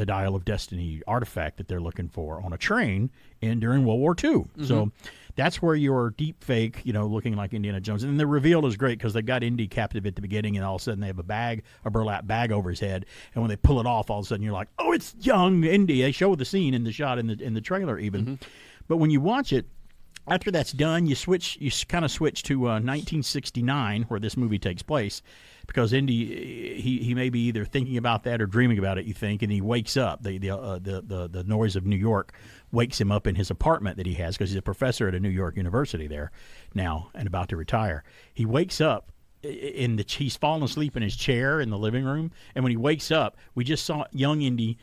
Dial of Destiny artifact that they're looking for on a train during World War II. Mm-hmm. So that's where your deep fake, looking like Indiana Jones. And the reveal is great because they got Indy captive at the beginning, and all of a sudden they have a burlap bag over his head. And when they pull it off, all of a sudden you're like, oh, it's young Indy. They show the scene in the shot in the trailer even. Mm-hmm. But when you watch it, after that's done, you kind of switch to 1969, where this movie takes place, because Indy he may be either thinking about that or dreaming about it. You think, and he wakes up. The noise of New York wakes him up in his apartment that he has, because he's a professor at a New York university there now and about to retire. He wakes up. He's fallen asleep in his chair in the living room, and when he wakes up, we just saw younger Indy,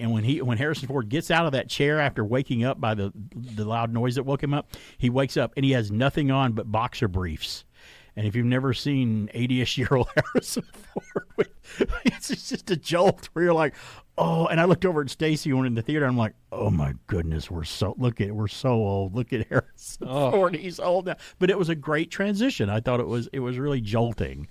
and when Harrison Ford gets out of that chair after waking up by the loud noise that woke him up, he wakes up and he has nothing on but boxer briefs. And if you've never seen 80-ish-year-old Harrison Ford, it's just a jolt where you're like, oh. And I looked over at Stacy when in the theater. I'm like, oh my goodness, we're so old. Look at Harrison Ford. He's old now. But it was a great transition. I thought it was really jolting.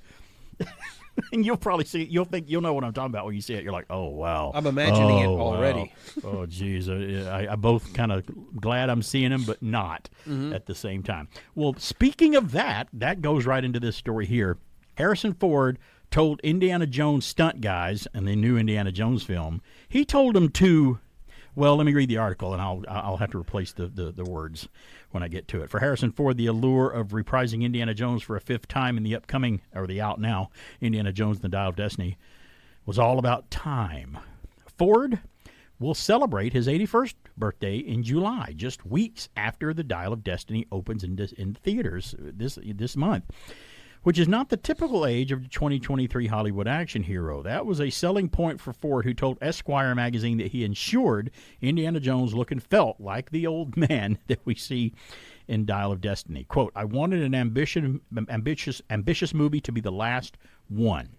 And you'll probably see it. You'll know what I'm talking about when you see it. You're like, oh wow, I'm imagining it already. Wow. Oh geez, I both kind of glad I'm seeing him, but not at the same time. Well, speaking of that goes right into this story here. Harrison Ford told Indiana Jones stunt guys in the new Indiana Jones film. He told them to. Well, let me read the article, and I'll have to replace the words when I get to it. For Harrison Ford, the allure of reprising Indiana Jones for a fifth time in the upcoming, or the out now, Indiana Jones and the Dial of Destiny was all about time. Ford will celebrate his 81st birthday in July, just weeks after the Dial of Destiny opens in theaters this month, which is not the typical age of the 2023 Hollywood action hero. That was a selling point for Ford, who told Esquire magazine that he ensured Indiana Jones looked and felt like the old man that we see in Dial of Destiny. Quote, I wanted an ambitious movie to be the last one,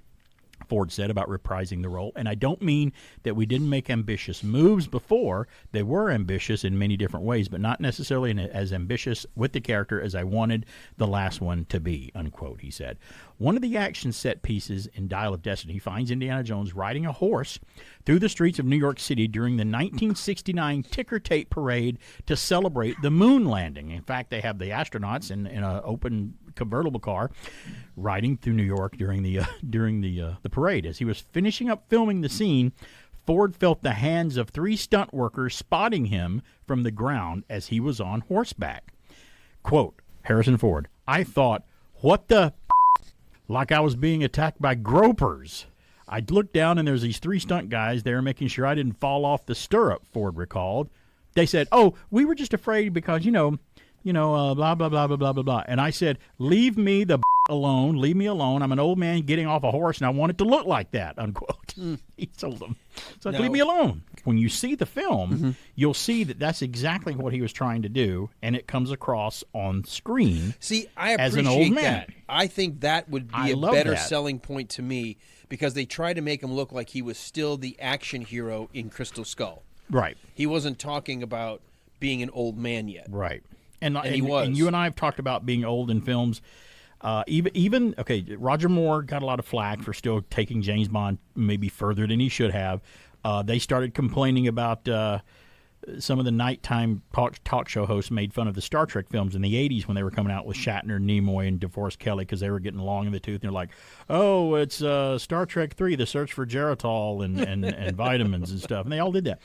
Ford said about reprising the role. And I don't mean that we didn't make ambitious moves before. They were ambitious in many different ways, but not necessarily as ambitious with the character as I wanted the last one to be, unquote, he said. One of the action set pieces in Dial of Destiny finds Indiana Jones riding a horse through the streets of New York City during the 1969 ticker tape parade to celebrate the moon landing. In fact, they have the astronauts in an open convertible car riding through New York during the parade. As he was finishing up filming the scene, Ford felt the hands of 3 stunt workers spotting him from the ground as he was on horseback. Quote, Harrison Ford, I thought, what the like I was being attacked by gropers. I looked down and there's these 3 stunt guys there making sure I didn't fall off the stirrup, Ford recalled. They said, oh, we were just afraid because, blah, blah, blah, blah, blah, blah, blah, blah. And I said, leave me the alone. Leave me alone. I'm an old man getting off a horse, and I want it to look like that, unquote. He told them. So leave me alone. When you see the film, you'll see that that's exactly what he was trying to do, and it comes across on screen. See, I as appreciate an old man. that. I think that would be a better selling point to me because they tried to make him look like he was still the action hero in Crystal Skull. Right. He wasn't talking about being an old man yet. Right. And he was. And you and I have talked about being old in films. Even Roger Moore got a lot of flack for still taking James Bond maybe further than he should have. They started complaining about some of the nighttime talk show hosts made fun of the Star Trek films in the 80s when they were coming out with Shatner, Nimoy, and DeForest Kelley because they were getting long in the tooth. And they're like, oh, it's Star Trek 3, The Search for Geritol and vitamins and stuff. And they all did that.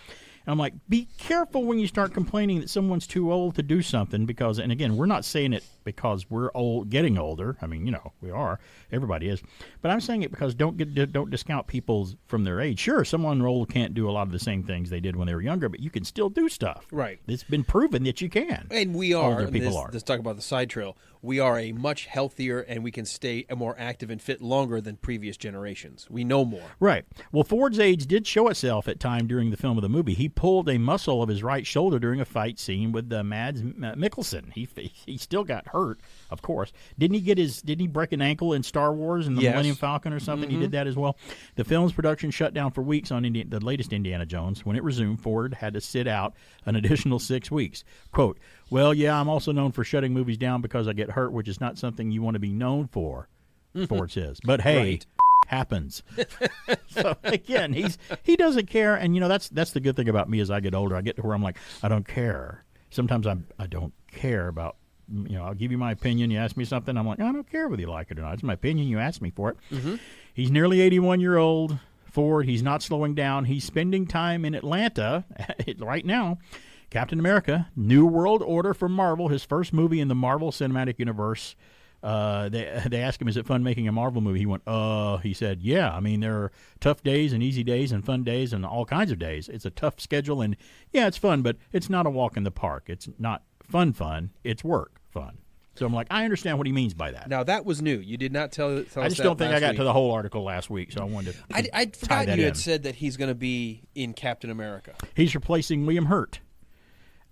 And I'm like, be careful when you start complaining that someone's too old to do something because, and again, we're not saying it because we're old, getting older. I mean, we are. Everybody is. But I'm saying it because don't discount people from their age. Sure, someone old can't do a lot of the same things they did when they were younger, but you can still do stuff. Right. It's been proven that you can. And we are. Older people are. Let's talk about the side trail. We are a much healthier and we can stay more active and fit longer than previous generations. We know more. Right. Well, Ford's age did show itself at time during the film of the movie. He pulled a muscle of his right shoulder during a fight scene with Mads Mikkelsen. He still got hurt, of course. Didn't he break an ankle in Star Wars and the Millennium Falcon or something? He did that as well. The film's production shut down for weeks on the latest Indiana Jones. When it resumed, Ford had to sit out an additional 6 weeks. Quote, well, yeah, I'm also known for shutting movies down because I get hurt, which is not something you want to be known for, Ford says. But hey, happens. So again, he doesn't care, and that's the good thing about me as I get older. I get to where I'm like, I don't care. Sometimes I don't care about, I'll give you my opinion. You ask me something, I'm like, I don't care whether you like it or not. It's my opinion. You asked me for it. He's nearly 81-year-old Ford. He's not slowing down. He's spending time in Atlanta right now. Captain America, New World Order from Marvel, his first movie in the Marvel Cinematic Universe. They asked him, is it fun making a Marvel movie? He went, he said, yeah. I mean, there are tough days and easy days and fun days and all kinds of days. It's a tough schedule, and yeah, it's fun, but it's not a walk in the park. It's not fun. It's work fun. So I'm like, I understand what he means by that. Now, that was new. You did not tell us that I just don't think I got to the whole article last week, so I wanted to I'd forgotten you had said that he's going to be in Captain America. He's replacing William Hurt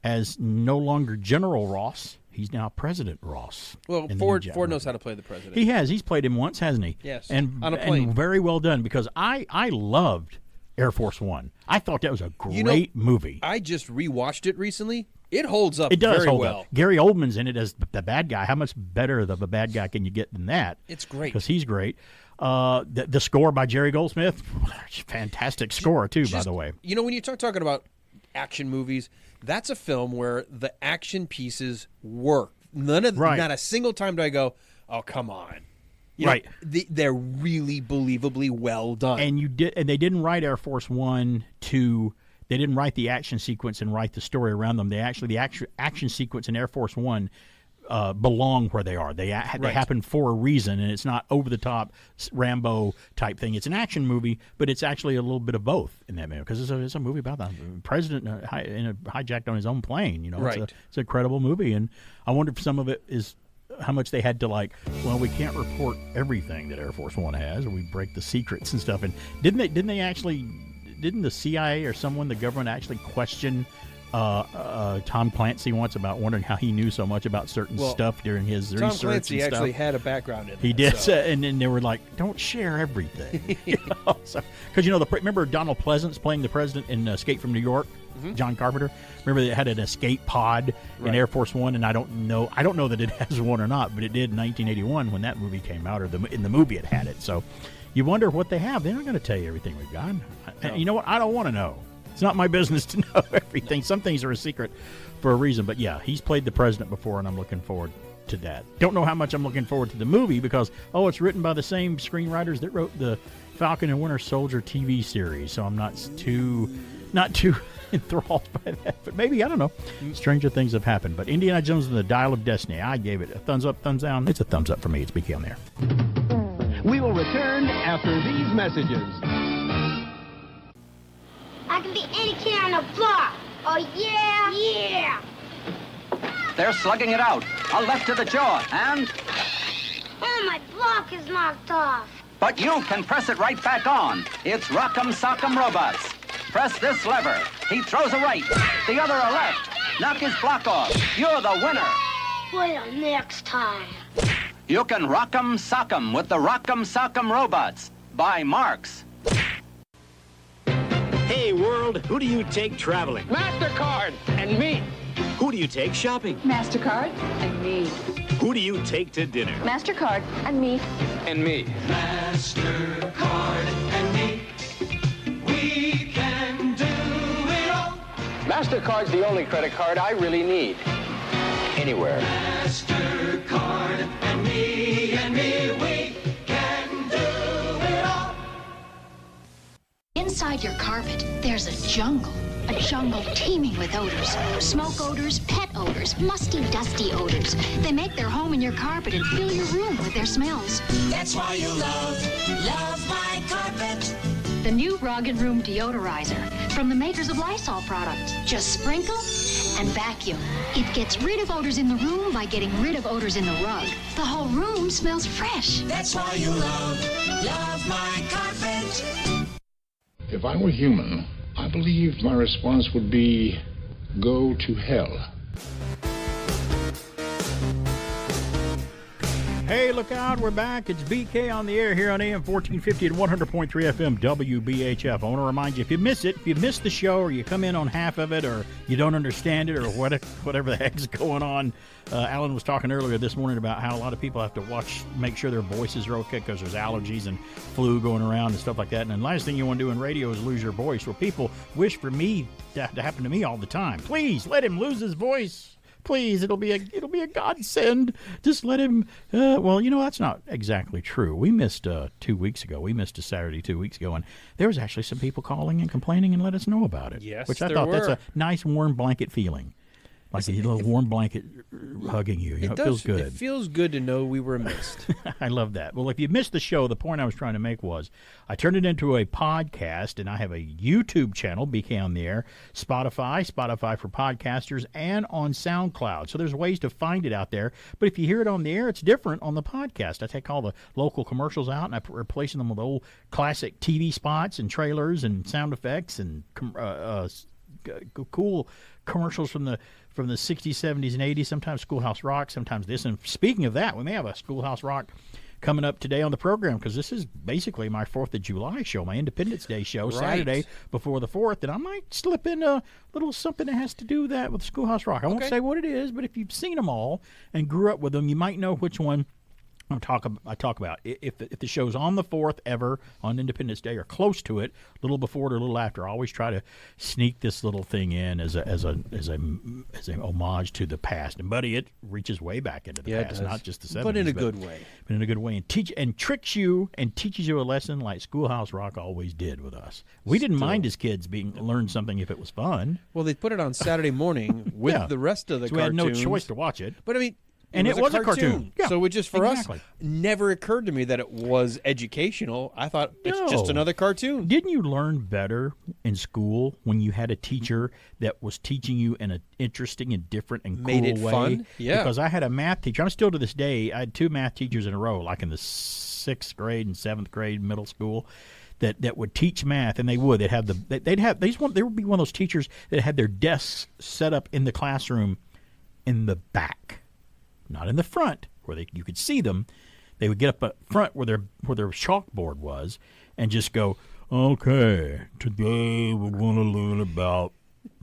as no longer General Ross. He's now President Ross. Well, Ford knows how to play the president. He has. He's played him once, hasn't he? Yes, and, on a plane. And very well done, because I loved Air Force One. I thought that was a great movie. I just rewatched it recently. It holds up It does very hold well. up. Gary Oldman's in it as the bad guy. How much better of a bad guy can you get than that? It's great. Because he's great. The score by Jerry Goldsmith, fantastic score, too, by the way. When you talking about action movies, that's a film where the action pieces work. Not a single time do I go, oh, come on. They're really believably well done. And they didn't write Air Force One they didn't write the action sequence and write the story around them. The action sequence in Air Force One belong where they are. They happen for a reason, and it's not over-the-top Rambo type thing. It's an action movie, but it's actually a little bit of both in that movie, because it's a movie about the president hijacked on his own plane. It's a credible movie, and I wonder if some of it is how much they had to we can't report everything that Air Force One has, or we break the secrets and stuff. And didn't the CIA or someone, the government, actually question Tom Clancy once about wondering how he knew so much about certain stuff during his research and stuff? Tom Clancy actually had a background in it. He did, and then they were like, don't share everything. Because, remember Donald Pleasance playing the president in Escape from New York? John Carpenter. Remember they had an escape pod in Air Force One, and I don't know that it has one or not, but it did in 1981 when that movie came out, or in the movie it had it. So you wonder what they have. They're not going to tell you everything we've got. No. You know what? I don't want to know. It's not my business to know everything. Some things are a secret for a reason. But yeah, he's played the president before, and I'm looking forward to that. Don't know how much I'm looking forward to the movie because, it's written by the same screenwriters that wrote the Falcon and Winter Soldier TV series. So I'm not too enthralled by that. But maybe, I don't know. Stranger things have happened. But Indiana Jones and the Dial of Destiny, I gave it a thumbs up, thumbs down. It's a thumbs up for me. It's BK on there. We will return after these messages. I can be any kid on the block. Oh, yeah? Yeah. They're slugging it out. A left to the jaw, and Oh, my block is knocked off. But you can press it right back on. It's Rock'em Sock'em Robots. Press this lever. He throws a right, the other a left. Knock his block off. You're the winner. Wait till next time. You can Rock'em Sock'em with the Rock'em Sock'em Robots by Marx. Hey, world, who do you take traveling? MasterCard. And me. Who do you take shopping? MasterCard and me. Who do you take to dinner? MasterCard and me. And me. MasterCard and me. We can do it all. MasterCard's the only credit card I really need. Anywhere. MasterCard and me, we can do it all. Inside your carpet, there's a jungle teeming with odors. Smoke odors, pet odors, musty, dusty odors. They make their home in your carpet and fill your room with their smells. That's why you love my carpet. The new Rug and Room Deodorizer from the makers of Lysol products. Just sprinkle and vacuum. It gets rid of odors in the room by getting rid of odors in the rug. The whole room smells fresh. That's why you love my carpet. If I were human, I believe my response would be, go to hell. Hey, look out, we're back. It's BK on the air here on AM 1450 and 100.3 FM WBHF. I want to remind you, if you miss it, if you miss the show or you come in on half of it or you don't understand it or whatever the heck's going on, Alan was talking earlier this morning about how a lot of people have to make sure their voices are okay because there's allergies and flu going around and stuff like that. And the last thing you want to do in radio is lose your voice. Well, people wish for me to happen to me all the time. Please, let him lose his voice. Please, it'll be a godsend. Just let him. Well, that's not exactly true. We missed 2 weeks ago. We missed a Saturday 2 weeks ago, and there was actually some people calling and complaining and let us know about it. Yes, which I thought that's a nice warm blanket feeling, like a little warm blanket hugging you. It feels good. It feels good to know we were missed. I love that. Well, if you missed the show, the point I was trying to make was I turned it into a podcast, and I have a YouTube channel, BK on the Air, Spotify for podcasters, and on SoundCloud. So there's ways to find it out there. But if you hear it on the air, it's different on the podcast. I take all the local commercials out, and I replace them with old classic TV spots and trailers and sound effects and cool commercials from the 60s, 70s, and 80s, sometimes Schoolhouse Rock, sometimes this. And speaking of that, we may have a Schoolhouse Rock coming up today on the program because this is basically my 4th of July show, my Independence Day show, right. Saturday before the 4th, and I might slip in a little something that has to do with that with Schoolhouse Rock. I won't say what it is, but if you've seen them all and grew up with them, you might know which one I talk about. If the show's on the 4th ever on Independence Day or close to it, a little before it or a little after, I always try to sneak this little thing in as a homage to the past. And buddy, it reaches way back into the past, not just the 70s, but in a good way. But in a good way, and tricks you and teaches you a lesson like Schoolhouse Rock always did with us. We didn't mind as kids learn something if it was fun. Well, they put it on Saturday morning with the rest of the cartoons. We had no choice to watch it. But I mean. And it was a cartoon. Yeah, so it just, for us, never occurred to me that it was educational. I thought it's just another cartoon. Didn't you learn better in school when you had a teacher that was teaching you in an interesting and different and made cool it way? Fun? Yeah. Because I had a math teacher. I'm still to this day, I had 2 math teachers in a row, like in the 6th grade and 7th grade middle school. That would teach math, and they would. They would be one of those teachers that had their desks set up in the classroom in the back. Not in the front where you could see them. They would get up front where their chalkboard was and just go, okay, today we're going to learn about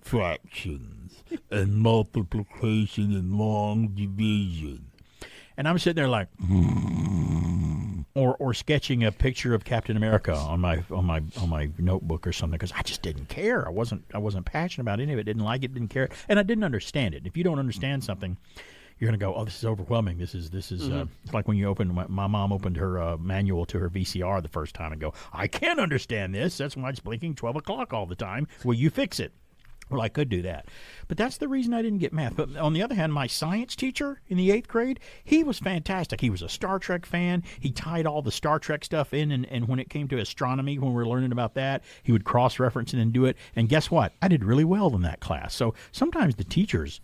fractions and multiplication and long division. And I'm sitting there like, or sketching a picture of Captain America on my notebook or something because I just didn't care. I wasn't passionate about any of it. Didn't like it. Didn't care. And I didn't understand it. If you don't understand something, you're going to go, oh, this is overwhelming. This is it's like when you my mom opened her manual to her VCR the first time and go, I can't understand this. That's why it's blinking 12 o'clock all the time. Will you fix it? Well, I could do that. But that's the reason I didn't get math. But on the other hand, my science teacher in the 8th grade, he was fantastic. He was a Star Trek fan. He tied all the Star Trek stuff in, and when it came to astronomy, when we were learning about that, he would cross-reference it and do it. And guess what? I did really well in that class. So sometimes the teachers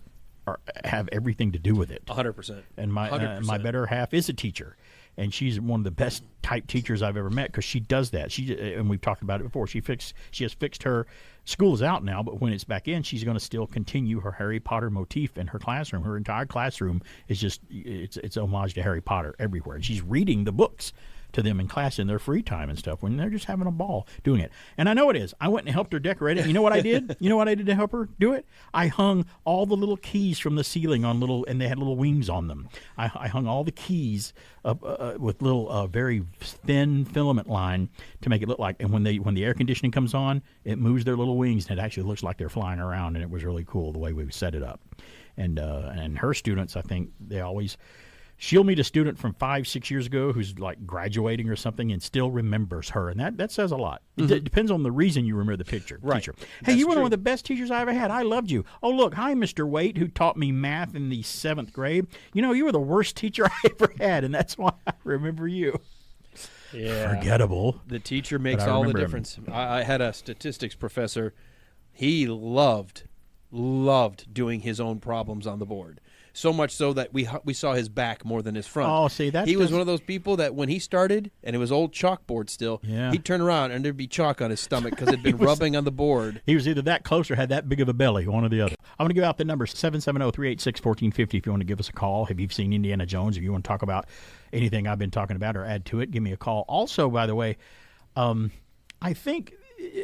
have everything to do with it. 100%. And my better half is a teacher. and she's one of the best type teachers I've ever met because she does that. And we've talked about it before. She has fixed her. School is out now, but when it's back in, she's going to still continue her Harry Potter motif in her classroom. Her entire classroom is just it's homage to Harry Potter everywhere. And she's reading the books to them in class in their free time and stuff when they're just having a ball doing it. And I know it is. I went and helped her decorate it. You know what I did? You know what I did to help her do it? I hung all the little keys from the ceiling on and they had little wings on them. I hung all the keys with little very thin filament line to make it look like, and when the air conditioning comes on, it moves their little wings and it actually looks like they're flying around, and it was really cool the way we set it up. And her students, I think they always... She'll meet a student from 5-6 years ago who's like graduating or something and still remembers her, and that says a lot. Mm-hmm. It depends on the reason you remember the teacher. Hey, That's you were true. one of the best teachers I ever had. I loved you. Oh, look, hi, Mr. Waite, who taught me math in the 7th grade. You know, you were the worst teacher I ever had, and that's why I remember you. Yeah. Forgettable. The teacher but makes I all the remember him. difference. I had a statistics professor. He loved doing his own problems on the board. So much so that we saw his back more than his front. Oh, see, that he was doesn't- one of those people that when he started, and it was old chalkboard still, Yeah. he'd turn around and there'd be chalk on his stomach because it'd been was- rubbing on the board. He was either that close or had that big of a belly, one or the other. I'm going to give out the number 770-386-1450 if you want to give us a call. Have you seen Indiana Jones? If you want to talk about anything I've been talking about or add to it, give me a call. Also, by the way, I think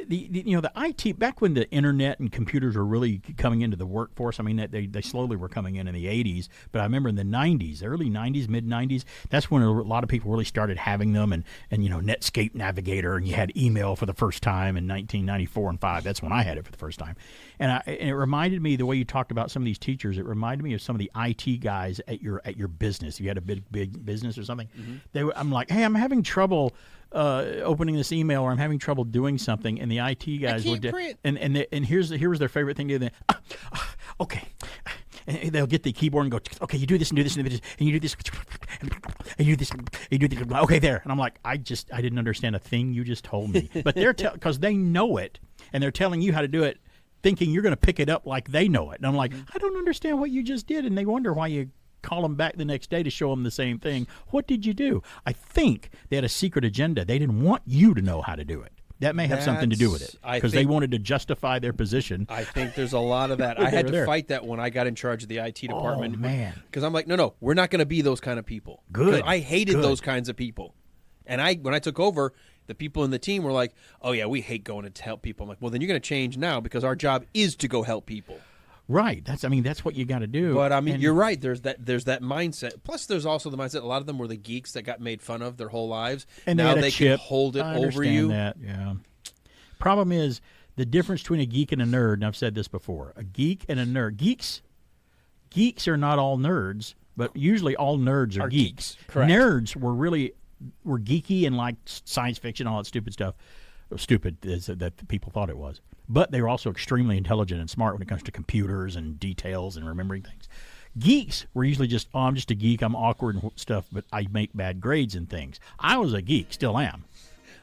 the IT, back when the internet and computers were really coming into the workforce, I mean, they slowly were coming in the 80s, but I remember in the 90s, early 90s, mid-90s, that's when a lot of people really started having them, and Netscape Navigator, and you had email for the first time in 1994 and 5. That's when I had it for the first time. And it reminded me, the way you talked about some of these teachers, it reminded me of some of the IT guys at your business. If you had a big business or something, I'm like, hey, I'm having trouble opening this email, or I'm having trouble doing something, and the IT guys would and here was their favorite thing to do. Okay, and they'll get the keyboard and go, okay, you do this and do this and do this, and you do this and you do this and you do this. Okay, there. And I'm like, I didn't understand a thing you just told me, but they're because they know it, and they're telling you how to do it, thinking you're going to pick it up like they know it. And I'm like, I don't understand what you just did, and they wonder why you call them back the next day to show them the same thing. What did you do? I think they had a secret agenda. They didn't want you to know how to do it. That may have something to do with it, because they wanted to justify their position. I think there's a lot of that. I had to fight that when I got in charge of the IT department. Oh, man. Because I'm like, no, we're not going to be those kind of people. Good. 'Cause I hated Good. those kinds of people. And when I took over, the people in the team were like, oh, yeah, we hate going to help people. I'm like, well, then you're going to change now, because our job is to go help people. Right. That's what you got to do. But I mean, And- you're right. There's that mindset. Plus, there's also the mindset. A lot of them were the geeks that got made fun of their whole lives. And now they had a they chip. can hold it I over understand you. That, yeah. Problem is the difference between a geek and a nerd. And I've said this before: a geek and a nerd. Geeks are not all nerds, but usually all nerds are geeks. Correct. Nerds were geeky and like science fiction, all that stupid stuff. Stupid is that people thought it was. But they were also extremely intelligent and smart when it comes to computers and details and remembering things. Geeks were usually just, oh, I'm just a geek, I'm awkward and stuff, but I make bad grades and things. I was a geek, still am.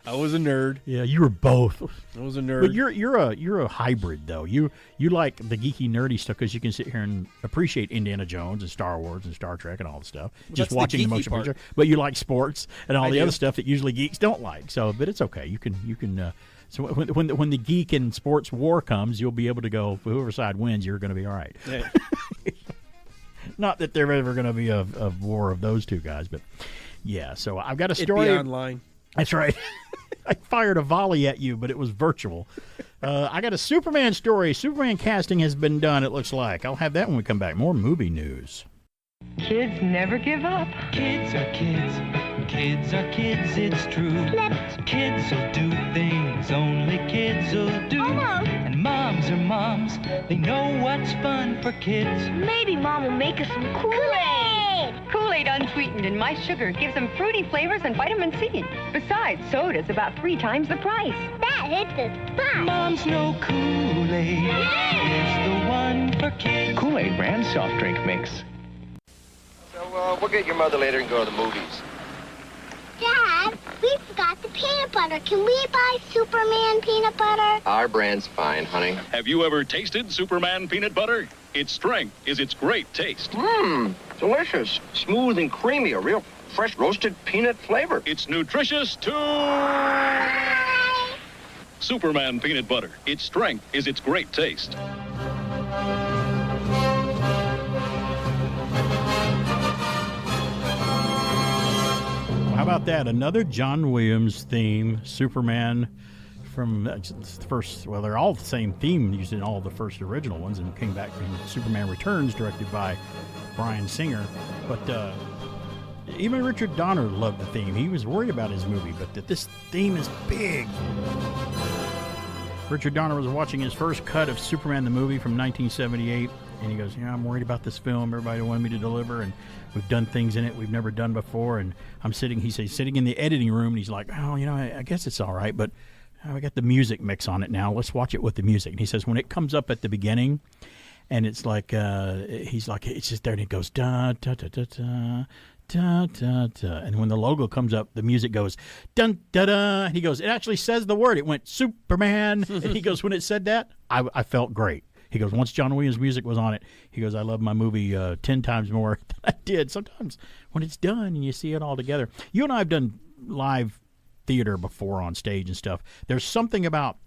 I was a nerd. Yeah, you were both. I was a nerd. But you're a hybrid though. You like the geeky nerdy stuff because you can sit here and appreciate Indiana Jones and Star Wars and Star Trek and all the stuff. Well, just that's watching the the geeky motion part. picture. But you like sports and all I the do. other stuff that usually geeks don't like. So, but it's okay. You can. So when the geek and sports war comes, you'll be able to go. Whoever side wins, you're going to be all right. Yeah. Not that there ever going to be a war of those two guys, but yeah. So I've got a It'd story be online. That's right. I fired a volley at you, but it was virtual. I got a Superman story. Superman casting has been done, it looks like. I'll have that when we come back. More movie news. Kids never give up. Kids are kids. Kids are kids, it's true. Kids will do things only kids will do. And moms are moms. They know what's fun for kids. Maybe Mom will make us some Kool-Aid. Kool-Aid unsweetened and my sugar gives them fruity flavors and vitamin C. Besides, soda's about 3 times the price. That hits the spot. Moms know Kool-Aid is the one for kids. Kool-Aid brand soft drink mix. So, we'll get your mother later and go to the movies. Dad, we forgot the peanut butter. Can we buy Superman peanut butter? Our brand's fine, honey. Have you ever tasted Superman peanut butter? Its strength is its great taste. Delicious. Smooth and creamy. A real fresh roasted peanut flavor. It's nutritious too. Superman peanut butter. Its strength is its great taste. How about that? Another John Williams theme, Superman from the first, well, they're all the same theme used in all the first original ones and came back from Superman Returns, directed by Bryan Singer. But even Richard Donner loved the theme. He was worried about his movie, but that this theme is big. Richard Donner was watching his first cut of Superman the movie from 1978, and he goes, I'm worried about this film. Everybody wanted me to deliver, and we've done things in it we've never done before. And I'm sitting in the editing room, and he's like, I guess it's all right, but I got the music mix on it now. Let's watch it with the music. And he says when it comes up at the beginning, and it's like, he's like, it's just there, and it goes, da, da, da, da, da. Da, da, da. And when the logo comes up, the music goes dun da da. He goes, it actually says the word. It went Superman. And he goes, when it said that, I felt great. He goes, once John Williams' music was on it, he goes, I love my movie 10 times more than I did. Sometimes when it's done and you see it all together. You and I have done live theater before on stage and stuff. There's something about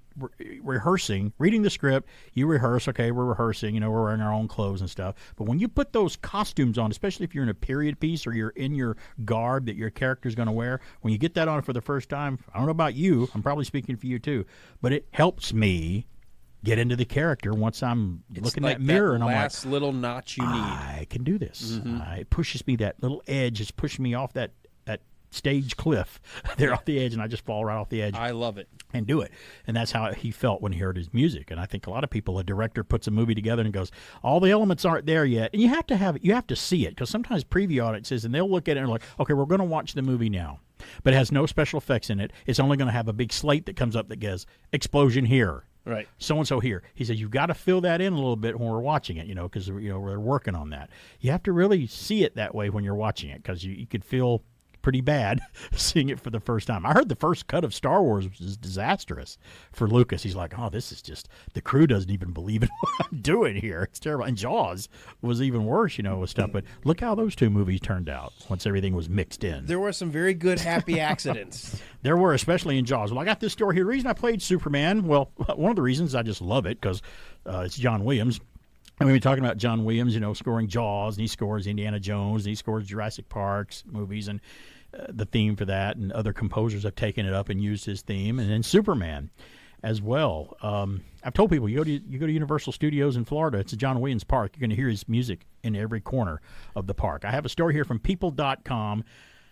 rehearsing, reading the script, you rehearse, okay, we're rehearsing, we're wearing our own clothes and stuff. But when you put those costumes on, especially if you're in a period piece or you're in your garb that your character's going to wear, when you get that on for the first time, I don't know about you, I'm probably speaking for you too, but it helps me get into the character once I'm looking in that mirror and I'm like, last little notch you need. I can do this. It pushes me, that little edge is pushing me off that stage cliff there off the edge, and I just fall right off the edge. I love it. And do it. And that's how he felt when he heard his music. And I think a lot of people, a director puts a movie together and goes, all the elements aren't there yet. And you have to have it. You have to see it, because sometimes preview audiences, and they'll look at it and like, okay, we're going to watch the movie now. But it has no special effects in it. It's only going to have a big slate that comes up that goes, explosion here. Right. So-and-so here. He says, you've got to fill that in a little bit when we're watching it, because we're working on that. You have to really see it that way when you're watching it, because you could feel pretty bad seeing it for the first time. I heard the first cut of Star Wars was disastrous for Lucas. He's like, this is just, the crew doesn't even believe in what I'm doing here. It's terrible. And Jaws was even worse, with stuff. But look how those two movies turned out once everything was mixed in. There were some very good happy accidents. There were, especially in Jaws. Well, I got this story here. The reason I played Superman, well, one of the reasons I just love it, because it's John Williams. And we've been talking about John Williams, scoring Jaws, and he scores Indiana Jones, and he scores Jurassic Park's movies, and the theme for that, and other composers have taken it up and used his theme, and then Superman as well. I've told people, you go to Universal Studios in Florida, it's a John Williams park, you're going to hear his music in every corner of the park. I have a story here from People.com.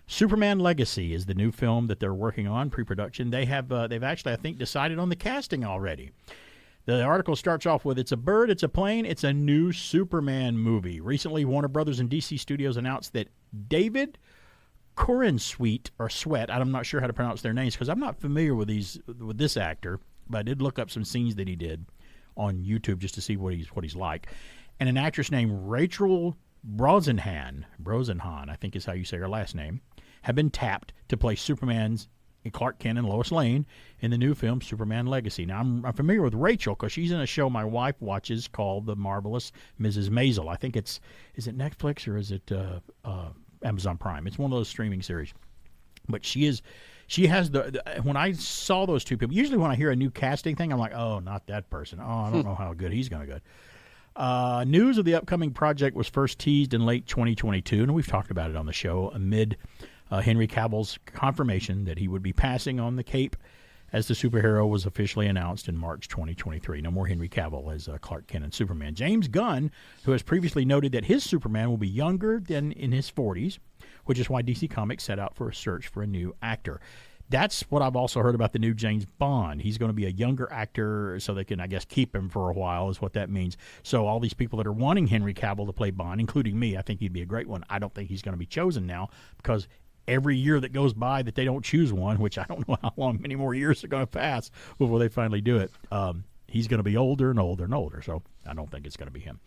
Superman Legacy is the new film that they're working on, pre-production. They've actually, I think, decided on the casting already. The article starts off with, it's a bird, it's a plane, it's a new Superman movie. Recently, Warner Brothers and DC Studios announced that David Corenswet, or Sweat, I'm not sure how to pronounce their names because I'm not familiar with this actor, but I did look up some scenes that he did on YouTube just to see what he's like. And an actress named Rachel Brosnahan, I think is how you say her last name, have been tapped to play Superman's Clark Kent and Lois Lane in the new film Superman Legacy. Now, I'm familiar with Rachel because she's in a show my wife watches called The Marvelous Mrs. Maisel. I think is it Netflix or is it Amazon Prime? It's one of those streaming series. But she has when I saw those two people, usually when I hear a new casting thing, I'm like, oh, not that person. Oh, I don't know how good he's going to go. News of the upcoming project was first teased in late 2022, and we've talked about it on the show, amid Henry Cavill's confirmation that he would be passing on the cape as the superhero was officially announced in March 2023. No more Henry Cavill as Clark Kent and Superman. James Gunn, who has previously noted that his Superman will be younger than in his 40s, which is why DC Comics set out for a search for a new actor. That's what I've also heard about the new James Bond. He's going to be a younger actor so they can, I guess, keep him for a while is what that means. So all these people that are wanting Henry Cavill to play Bond, including me, I think he'd be a great one. I don't think he's going to be chosen now because every year that goes by that they don't choose one, which I don't know how long, many more years are going to pass before they finally do it, he's going to be older and older and older. So I don't think it's going to be him.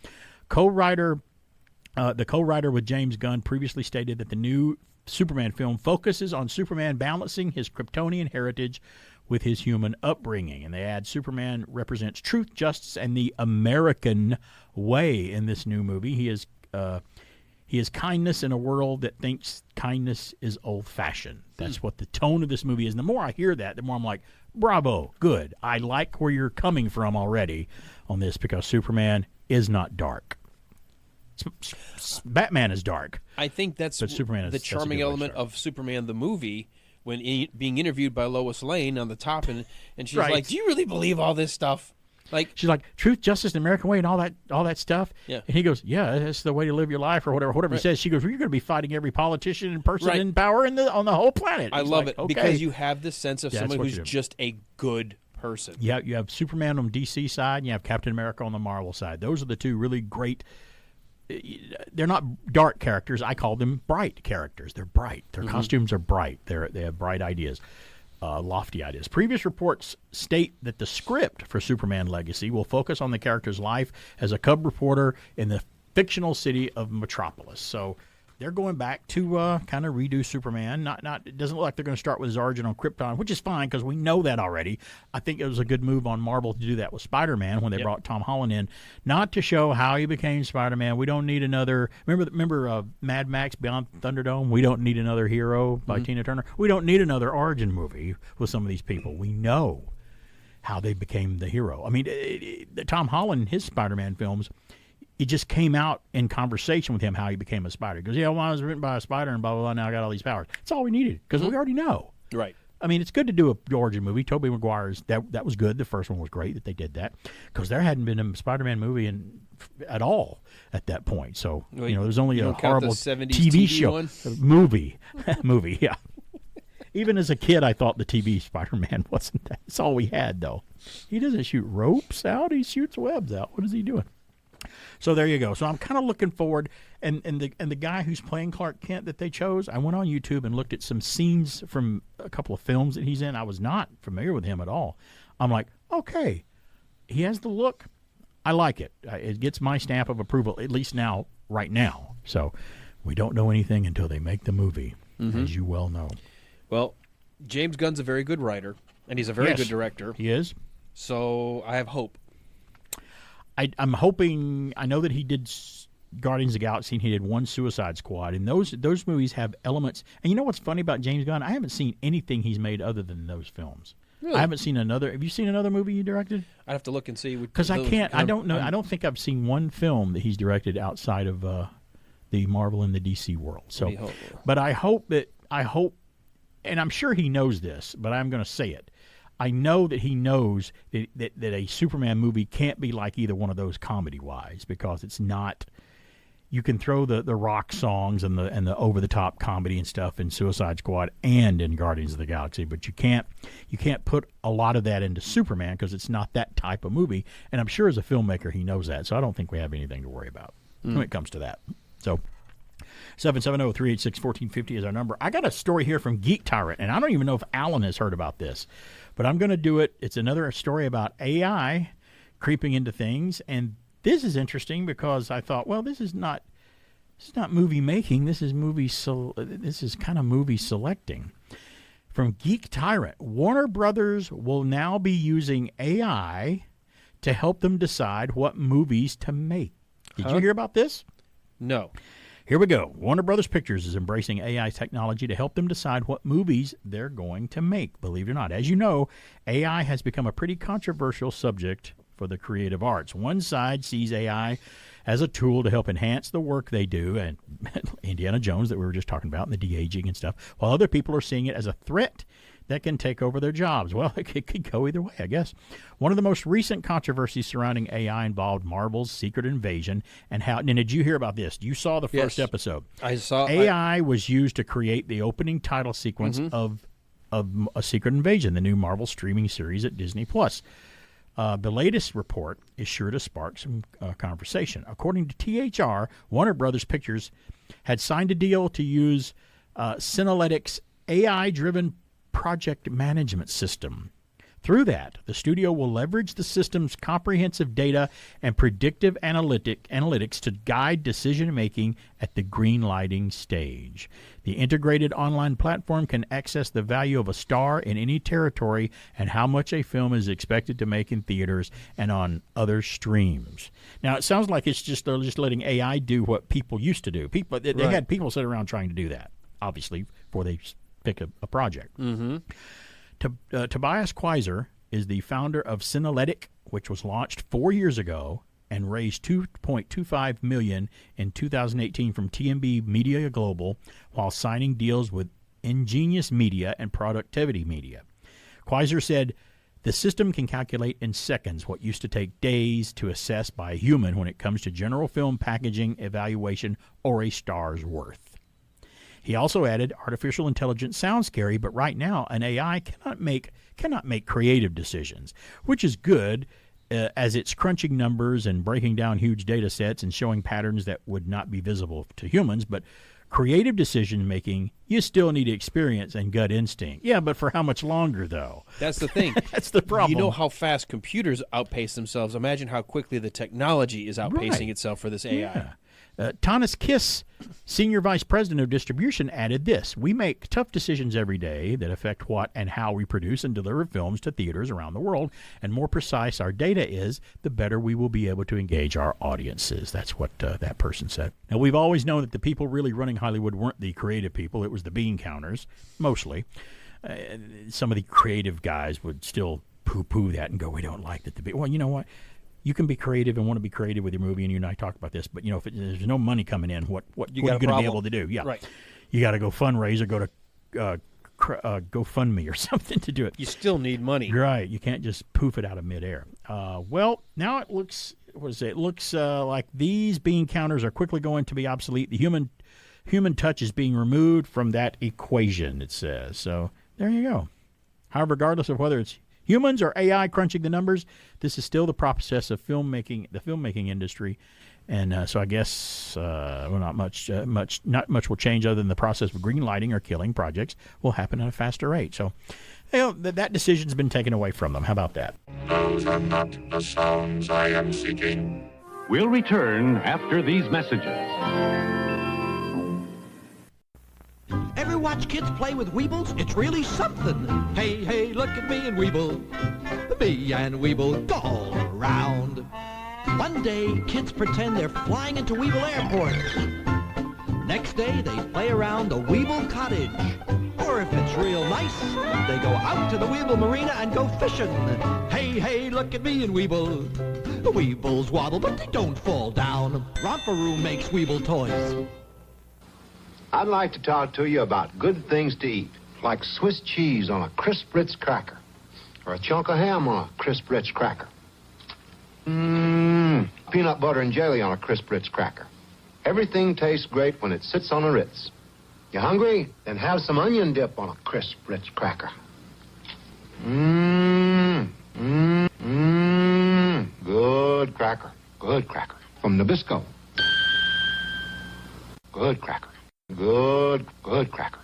The co-writer with James Gunn previously stated that the new Superman film focuses on Superman balancing his Kryptonian heritage with his human upbringing. And they add Superman represents truth, justice, and the American way in this new movie. He is kindness in a world that thinks kindness is old-fashioned. That's what the tone of this movie is. And the more I hear that, the more I'm like, bravo, good. I like where you're coming from already on this, because Superman is not dark. Batman is dark. I think that's but Superman is, the charming element of Superman the movie, when being interviewed by Lois Lane on the top, and she's Right. like, "Do you really believe all this stuff?" Like, she's like, truth, justice, and American way, and all that stuff. Yeah. And he goes, yeah, that's the way to live your life, or whatever Right. he says. She goes, well, you're going to be fighting every politician and person Right. in power on the whole planet. I He's love like, it okay. because you have this sense of Yeah, that's someone what who's you do. just a good person. Yeah, you have Superman on DC side, and you have Captain America on the Marvel side. Those are the two really great. They're not dark characters. I call them bright characters. They're bright. Their costumes are bright. They have bright ideas, lofty ideas. Previous reports state that the script for Superman Legacy will focus on the character's life as a cub reporter in the fictional city of Metropolis. So they're going back to kind of redo Superman. It doesn't look like they're going to start with his origin on Krypton, which is fine because we know that already. I think it was a good move on Marvel to do that with Spider-Man when they brought Tom Holland in, not to show how he became Spider-Man. We don't need another. Remember Mad Max Beyond Thunderdome? We don't need another hero by Tina Turner. We don't need another origin movie with some of these people. We know how they became the hero. I mean, Tom Holland, his Spider-Man films, it just came out in conversation with him how he became a spider. He goes, yeah, well, I was written by a spider and blah, blah, blah, now I got all these powers. That's all we needed because we already know. Right. I mean, it's good to do a origin movie. Tobey Maguire's, that was good. The first one was great that they did that because there hadn't been a Spider-Man movie at all at that point. So, Well, there's only you a don't count the horrible 70s TV TV show. one? Movie, yeah. Even as a kid, I thought the TV Spider-Man wasn't that. That's all we had, though. He doesn't shoot ropes out. He shoots webs out. What is he doing? So there you go. So I'm kind of looking forward, and the guy who's playing Clark Kent that they chose, I went on YouTube and looked at some scenes from a couple of films that he's in. I was not familiar with him at all. I'm like, okay, he has the look. I like it. It gets my stamp of approval, at least now, right now. So we don't know anything until they make the movie, as you well know. Well, James Gunn's a very good writer, and he's a very good director. He is. So I have hope. I'm hoping. I know that he did Guardians of the Galaxy, and he did one Suicide Squad, and those movies have elements. And you know what's funny about James Gunn? I haven't seen anything he's made other than those films. Really? I haven't seen another. Have you seen another movie he directed? I'd have to look and see. Because I can't. I don't know. I don't think I've seen one film that he's directed outside of the Marvel and the DC world. So, but I hope, and I'm sure he knows this, but I'm going to say it. I know that he knows that a Superman movie can't be like either one of those comedy-wise because it's not. You can throw the rock songs and the over-the-top comedy and stuff in Suicide Squad and in Guardians of the Galaxy, but you can't put a lot of that into Superman because it's not that type of movie. And I'm sure as a filmmaker he knows that, so I don't think we have anything to worry about when it comes to that. So 770-386-1450 is our number. I got a story here from Geek Tyrant, and I don't even know if Alan has heard about this, but I'm going to do it. It's another story about AI creeping into things, and this is interesting because I thought, well, this is not movie making. This is this is kind of movie selecting. From Geek Tyrant, Warner Brothers will now be using AI to help them decide what movies to make. Did you hear about this? No. Here we go. Warner Brothers Pictures is embracing AI technology to help them decide what movies they're going to make, believe it or not. As you know, AI has become a pretty controversial subject for the creative arts. One side sees AI as a tool to help enhance the work they do, and Indiana Jones that we were just talking about, and the de-aging and stuff, while other people are seeing it as a threat that can take over their jobs. Well, it could go either way, I guess. One of the most recent controversies surrounding AI involved Marvel's Secret Invasion and how. And did you hear about this? You saw the first episode. I saw. AI was used to create the opening title sequence of a Secret Invasion, the new Marvel streaming series at Disney Plus. The latest report is sure to spark some conversation. According to THR, Warner Brothers Pictures had signed a deal to use Synalytic's AI-driven project management system Through that, the studio will leverage the system's comprehensive data and predictive analytics to guide decision-making at the green-lighting stage. The integrated online platform can access the value of a star in any territory and how much a film is expected to make in theaters and on other streams. Now, it sounds like they're just letting AI do what people used to do. They had people sit around trying to do that, obviously, before they pick a project. Mm-hmm. Tobias Quaiser is the founder of Cineletic, which was launched 4 years ago and raised $2.25 million in 2018 from TMB Media Global while signing deals with Ingenious Media and Productivity Media. Quaiser said, "The system can calculate in seconds what used to take days to assess by a human when it comes to general film packaging, evaluation, or a star's worth." He also added, artificial intelligence sounds scary, but right now an AI cannot make creative decisions, which is good as it's crunching numbers and breaking down huge data sets and showing patterns that would not be visible to humans. But creative decision making, you still need experience and gut instinct. Yeah, but for how much longer, though? That's the thing. That's the problem. You know how fast computers outpace themselves. Imagine how quickly the technology is outpacing itself for this AI. Yeah. Tanis Kiss, Senior Vice President of Distribution, added this: "We make tough decisions every day that affect what and how we produce and deliver films to theaters around the world. And more precise our data is, the better we will be able to engage our audiences." That's what that person said. Now, we've always known that the people really running Hollywood weren't the creative people. It was the bean counters, mostly. Some of the creative guys would still poo-poo that and go, "We don't like that." Well, you know what? You can be creative and want to be creative with your movie, and you and I talk about this, but if there's no money coming in, what are you going to be able to do? Yeah, right. You got to go fundraise or go to GoFundMe or something to do it. You still need money, right? You can't just poof it out of midair. Well, now it looks like these bean counters are quickly going to be obsolete. The human touch is being removed from that equation, it says. So there you go. However, regardless of whether it's humans or AI crunching the numbers, this is still the process of the filmmaking industry, and so I guess not much will change other than the process of green lighting or killing projects will happen at a faster rate. So, that decision's been taken away from them. How about that? Those are not the sounds I am seeking. We'll return after these messages. Ever watch kids play with Weebles? It's really something. Hey, hey, look at me and Weeble. Me and Weeble go all around. One day, kids pretend they're flying into Weeble Airport. Next day, they play around the Weeble Cottage. Or if it's real nice, they go out to the Weeble Marina and go fishing. Hey, hey, look at me and Weeble. The Weebles waddle, but they don't fall down. Romperoo makes Weeble toys. I'd like to talk to you about good things to eat, like Swiss cheese on a crisp Ritz cracker, or a chunk of ham on a crisp Ritz cracker. Peanut butter and jelly on a crisp Ritz cracker. Everything tastes great when it sits on a Ritz. You hungry? Then have some onion dip on a crisp Ritz cracker. Good cracker. Good cracker. From Nabisco. Good cracker. Good cracker.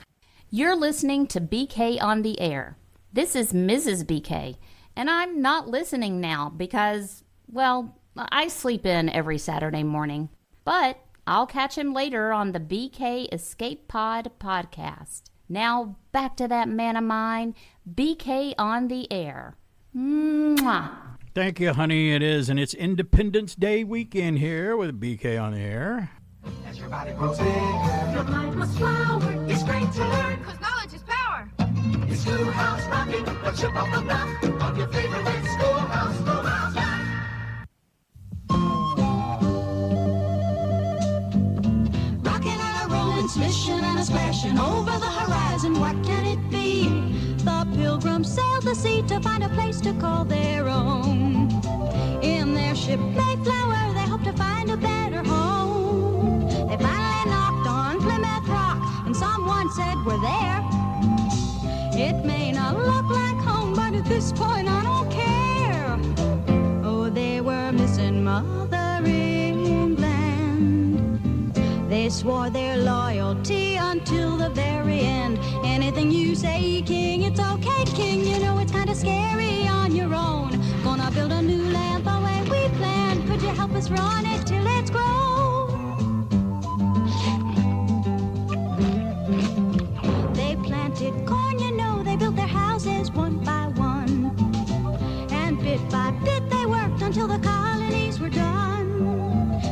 You're listening to BK on the Air. This is Mrs. BK, and I'm not listening now because, well, I sleep in every Saturday morning. But I'll catch him later on the BK Escape Pod podcast. Now, back to that man of mine, BK on the Air. Mwah. Thank you, honey. It is, and it's Independence Day weekend here with BK on the Air. As your body grows bigger, your mind must flower. It's great to learn, because knowledge is power. It's Schoolhouse Rocking, a chip off the block of your favorite Schoolhouse Rock. Rocking and a rolling, smishing and a splashing over the horizon. What can it be? The pilgrims sailed the sea to find a place to call their own. In their ship Mayflower, they hope to find a better home. They finally knocked on Plymouth Rock, and someone said, "We're there." It may not look like home, but at this point I don't care. Oh, they were missing Mother England. They swore their loyalty until the very end. Anything you say, King, it's okay, King. You know it's kind of scary on your own. Gonna build a new land the way we planned. Could you help us run it till it's grown? They planted corn, you know, they built their houses one by one. And bit by bit they worked until the colonies were done.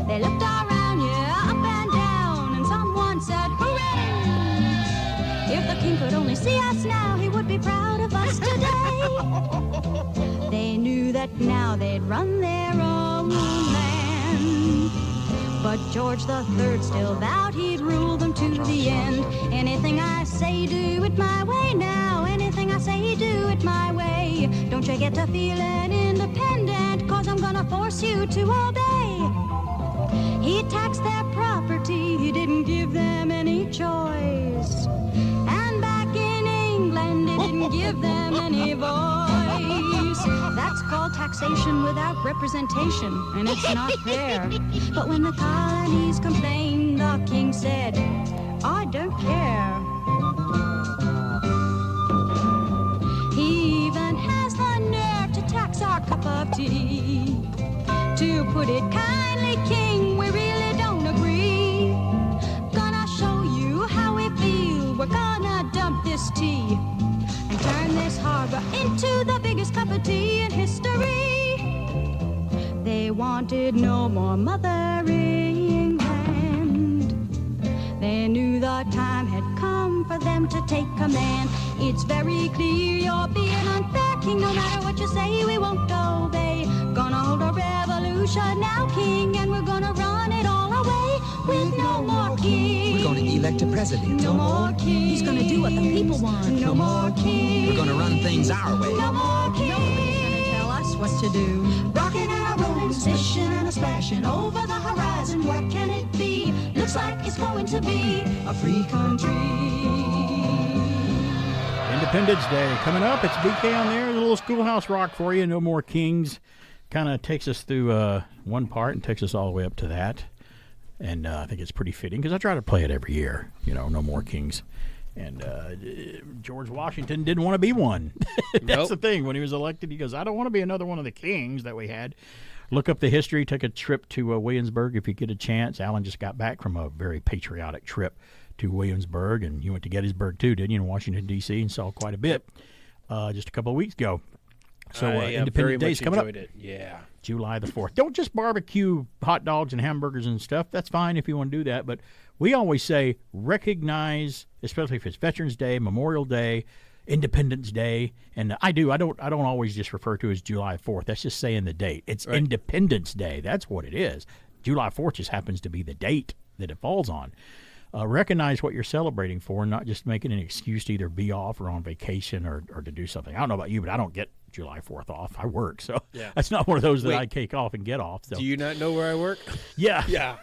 They looked around, yeah, up and down, and someone said, hooray! If the king could only see us now, he would be proud of us today. They knew that now they'd run their own land. But George III still vowed he'd rule them to the end. Anything I say, do it my way now. Anything I say, do it my way. Don't you get to feeling independent, 'cause I'm gonna force you to obey. He taxed their property, he didn't give them any choice. And back in England, he didn't give them any voice. That's called taxation without representation, and it's not fair. But when the colonies complained, the king said, I don't care. He even has the nerve to tax our cup of tea. To put it kindly, King, we really don't agree. Gonna show you how we feel. We're gonna dump this tea and turn this harbor into the biggest cup of tea in history. They wanted no more mothering land. They knew the time had come for them to take command. It's very clear you're being unfair, King. No matter what you say, we won't obey. Gonna hold a revolution now, King, and we're gonna run it all away with no more king. We're gonna elect a president. No more king. He's gonna do what the people want. No more king. We're gonna run things our way. No more king. Nobody's gonna tell us what to do. Rocking and a rolling, smishing and a splashing over the horizon. What can it be? Looks like it's going to be a free country. Independence Day coming up. It's BK on there. A little schoolhouse rock for you. No More Kings. Kind of takes us through one part and takes us all the way up to that. And I think it's pretty fitting because I try to play it every year. You know, No More Kings. And George Washington didn't want to be one. That's the thing. When he was elected, he goes, I don't want to be another one of the kings that we had. Look up the history. Take a trip to Williamsburg if you get a chance. Alan just got back from a very patriotic trip to Williamsburg, and you went to Gettysburg too, didn't you, in Washington, D.C., and saw quite a bit just a couple of weeks ago. So Independence Day's coming up. It. Yeah. July the 4th. Don't just barbecue hot dogs and hamburgers and stuff. That's fine if you want to do that, but we always say recognize, especially if it's Veterans Day, Memorial Day, Independence Day, and I don't always just refer to it as July 4th. That's just saying the date. It's right. Independence Day. That's what it is. July 4th just happens to be the date that it falls on. Recognize what you're celebrating for and not just making an excuse to either be off or on vacation or to do something. I don't know about you, but I don't get July 4th off. I work, so that's not one of those that I take off and get off. So. Do you not know where I work? Yeah. Yeah.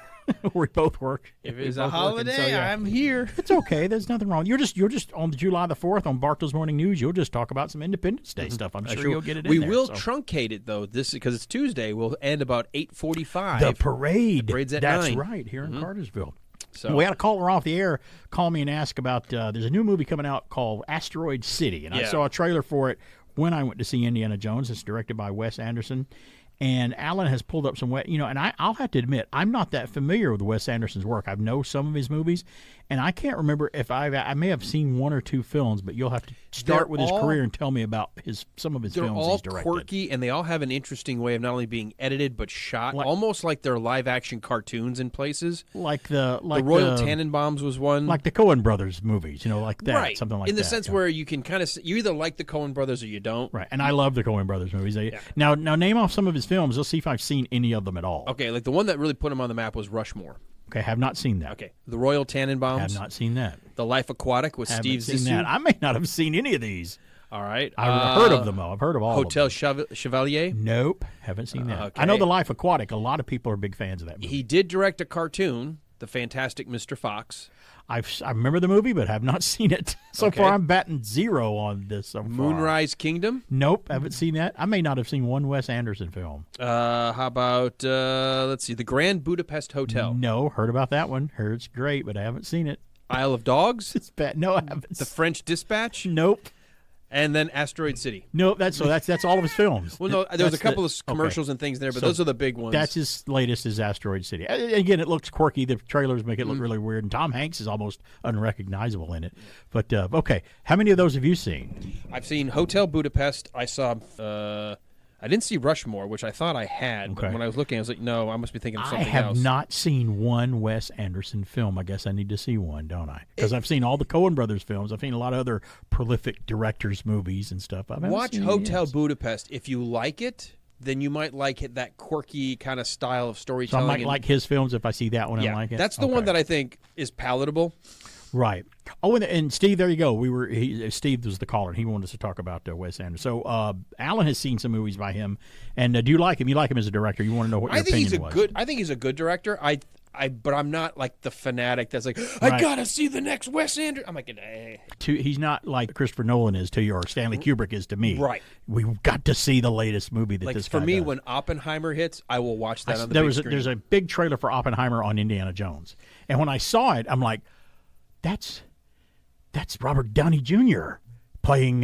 We both work. If it's a holiday, I'm here. It's okay. There's nothing wrong. You're just on July the 4th on Bartow's Morning News. You'll just talk about some Independence Day stuff. I'm sure you'll get it in there. We will truncate it, though, because it's Tuesday. We'll end about 8:45. The parade. The parade's at 9. That's right, here in Cartersville. So we had a caller off the air call me and ask about there's a new movie coming out called Asteroid City, and I saw a trailer for it when I went to see Indiana Jones. It's directed by Wes Anderson. And Alan has pulled up some, and I'll have to admit, I'm not that familiar with Wes Anderson's work. I've known some of his movies, and I can't remember if I may have seen one or two films, but you'll have to start with his career and tell me about some of his films he's directed. They're all quirky, and they all have an interesting way of not only being edited but shot, almost like they're live-action cartoons in places. Like the Royal Tannenbaums was one. Like the Coen Brothers movies, like that, right. Something like that. In the sense where you can kind of you either like the Coen Brothers or you don't. Right, and I love the Coen Brothers movies. Now name off some of his films. Let's see if I've seen any of them at all. Okay, like the one that really put him on the map was Rushmore. Okay, have not seen that. Okay, the Royal Tannenbaums. Have not seen that. The Life Aquatic with Steve Zissou. That. I may not have seen any of these. All right. I've heard of them, though. I've heard of all Hotel of them. Chevalier? Nope, haven't seen that. Okay. I know The Life Aquatic. A lot of people are big fans of that movie. He did direct a cartoon The Fantastic Mr. Fox. I remember the movie, but have not seen it. So far, I'm batting 0 on this so far. Moonrise Kingdom? Nope, haven't seen that. I may not have seen one Wes Anderson film. How about, let's see, The Grand Budapest Hotel? No, heard about that one. Heard it's great, but I haven't seen it. Isle of Dogs? It's bad. No, I haven't. The French Dispatch? Nope. And then Asteroid City. No, that's all of his films. Well, no, there was a couple of commercials and things there, but those are the big ones. That's his latest is Asteroid City. Again, it looks quirky. The trailers make it look really weird, and Tom Hanks is almost unrecognizable in it. But, okay, how many of those have you seen? I've seen Hotel Budapest. I saw... I didn't see Rushmore, which I thought I had, but when I was looking, I was like, no, I must be thinking of something else. I have not seen one Wes Anderson film. I guess I need to see one, don't I? Because I've seen all the Coen Brothers films. I've seen a lot of other prolific directors' movies and stuff. Watch Hotel Budapest. If you like it, then you might like it, that quirky kind of style of storytelling. So I might like his films if I see that one and like it? That's the one that I think is palatable. Right. Oh, and Steve, there you go. Steve was the caller. He wanted us to talk about Wes Anderson. So Alan has seen some movies by him, and do you like him? You like him as a director? You want to know what your opinion was? I think he's a good director. But I'm not like the fanatic that's like, I gotta see the next Wes Anderson. I'm like, he's not like Christopher Nolan is to you or Stanley Kubrick is to me. Right. We've got to see the latest movie that this guy for me, does. when Oppenheimer hits, I will watch that on the big screen. There's a big trailer for Oppenheimer on Indiana Jones, and when I saw it, I'm like, that's Robert Downey Jr. playing.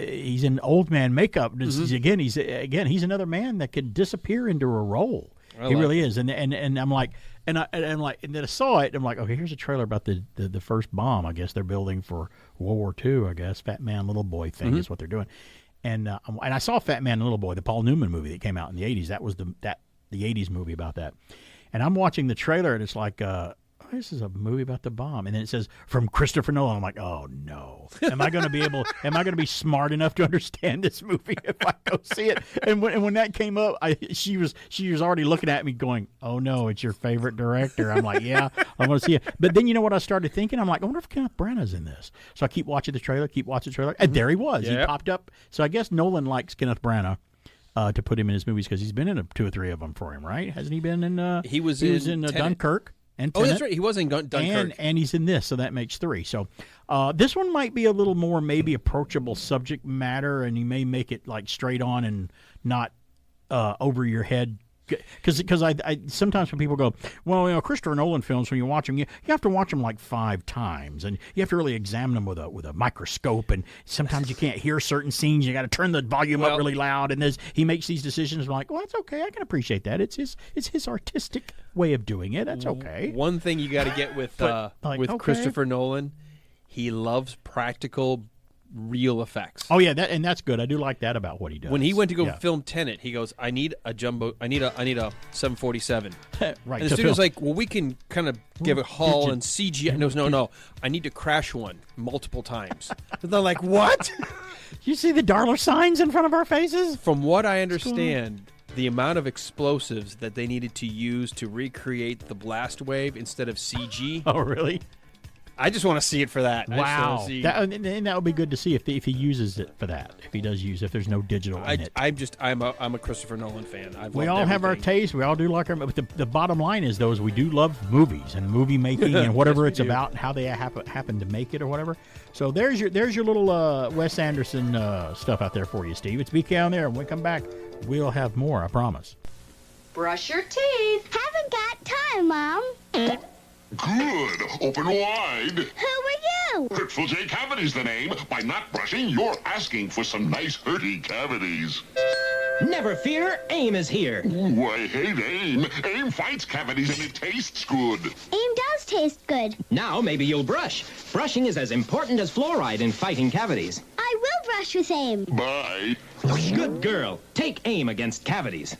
He's in old man makeup. Mm-hmm. He's another man that can disappear into a role. He really is. And I'm like, and then I saw it. And I'm like, okay, here's a trailer about the first bomb. I guess they're building for World War II. I guess Fat Man Little Boy thing is what they're doing. And I saw Fat Man and Little Boy, the Paul Newman movie that came out in the '80s. That was the '80s movie about that. And I'm watching the trailer, and it's like. This is a movie about the bomb, and then it says from Christopher Nolan. I'm like, oh no, am I going to be smart enough to understand this movie if I go see it? And when that came up, she was already looking at me going, oh no, it's your favorite director. I'm like, yeah, I'm going to see it. But then you know what I started thinking? I'm like, I wonder if Kenneth Branagh's in this. So I keep watching the trailer, and there he was. Yep. He popped up. So I guess Nolan likes Kenneth Branagh. To put him in his movies because he's been in 2 or 3 of them for him, right? Hasn't he been in? He was in Dunkirk. And Tenet, that's right. He was in Dunkirk. And he's in this, so that makes 3. So this one might be a little more maybe approachable subject matter, and he may make it like straight on and not over your head. Because I sometimes when people go, well, Christopher Nolan films, when you watch them, you have to watch them like 5 times, and you have to really examine them with a microscope, and sometimes you can't hear certain scenes. You got to turn the volume up really loud, and he makes these decisions. I'm like, well, it's okay. I can appreciate that. It's his artistic way of doing it. That's okay. One thing you got to get with Christopher Nolan, he loves practical. Real effects. Oh yeah, that's good. I do like that about what he does. When he went to go film Tenet, he goes, I need a 747. Right. And the studio's like, well, we can kind of give it hull and CGI. No. I need to crash one multiple times. And they're like, what? You see the dollar signs in front of our faces? From what I understand, the amount of explosives that they needed to use to recreate the blast wave instead of CG. Oh, really? I just want to see it for that. Wow, and that would be good to see if he uses it for that. If he does use, if there's no digital in it. I'm a Christopher Nolan fan. We all have our taste. We all do like our. But the bottom line is, though, is we do love movies and movie making and whatever it's about, and how they happen to make it or whatever. So there's your little Wes Anderson stuff out there for you, Steve. It's BK on there, and when we come back, we'll have more. I promise. Brush your teeth. Haven't got time, Mom. Good. Open wide. Who are you? Hurtful J Cavity's the name. By not brushing, you're asking for some nice hurty cavities. Never fear, AIM is here. Ooh, I hate AIM. AIM fights cavities and it tastes good. AIM does taste good. Now maybe you'll brush. Brushing is as important as fluoride in fighting cavities. I will brush with AIM. Bye. Good girl. Take AIM against cavities.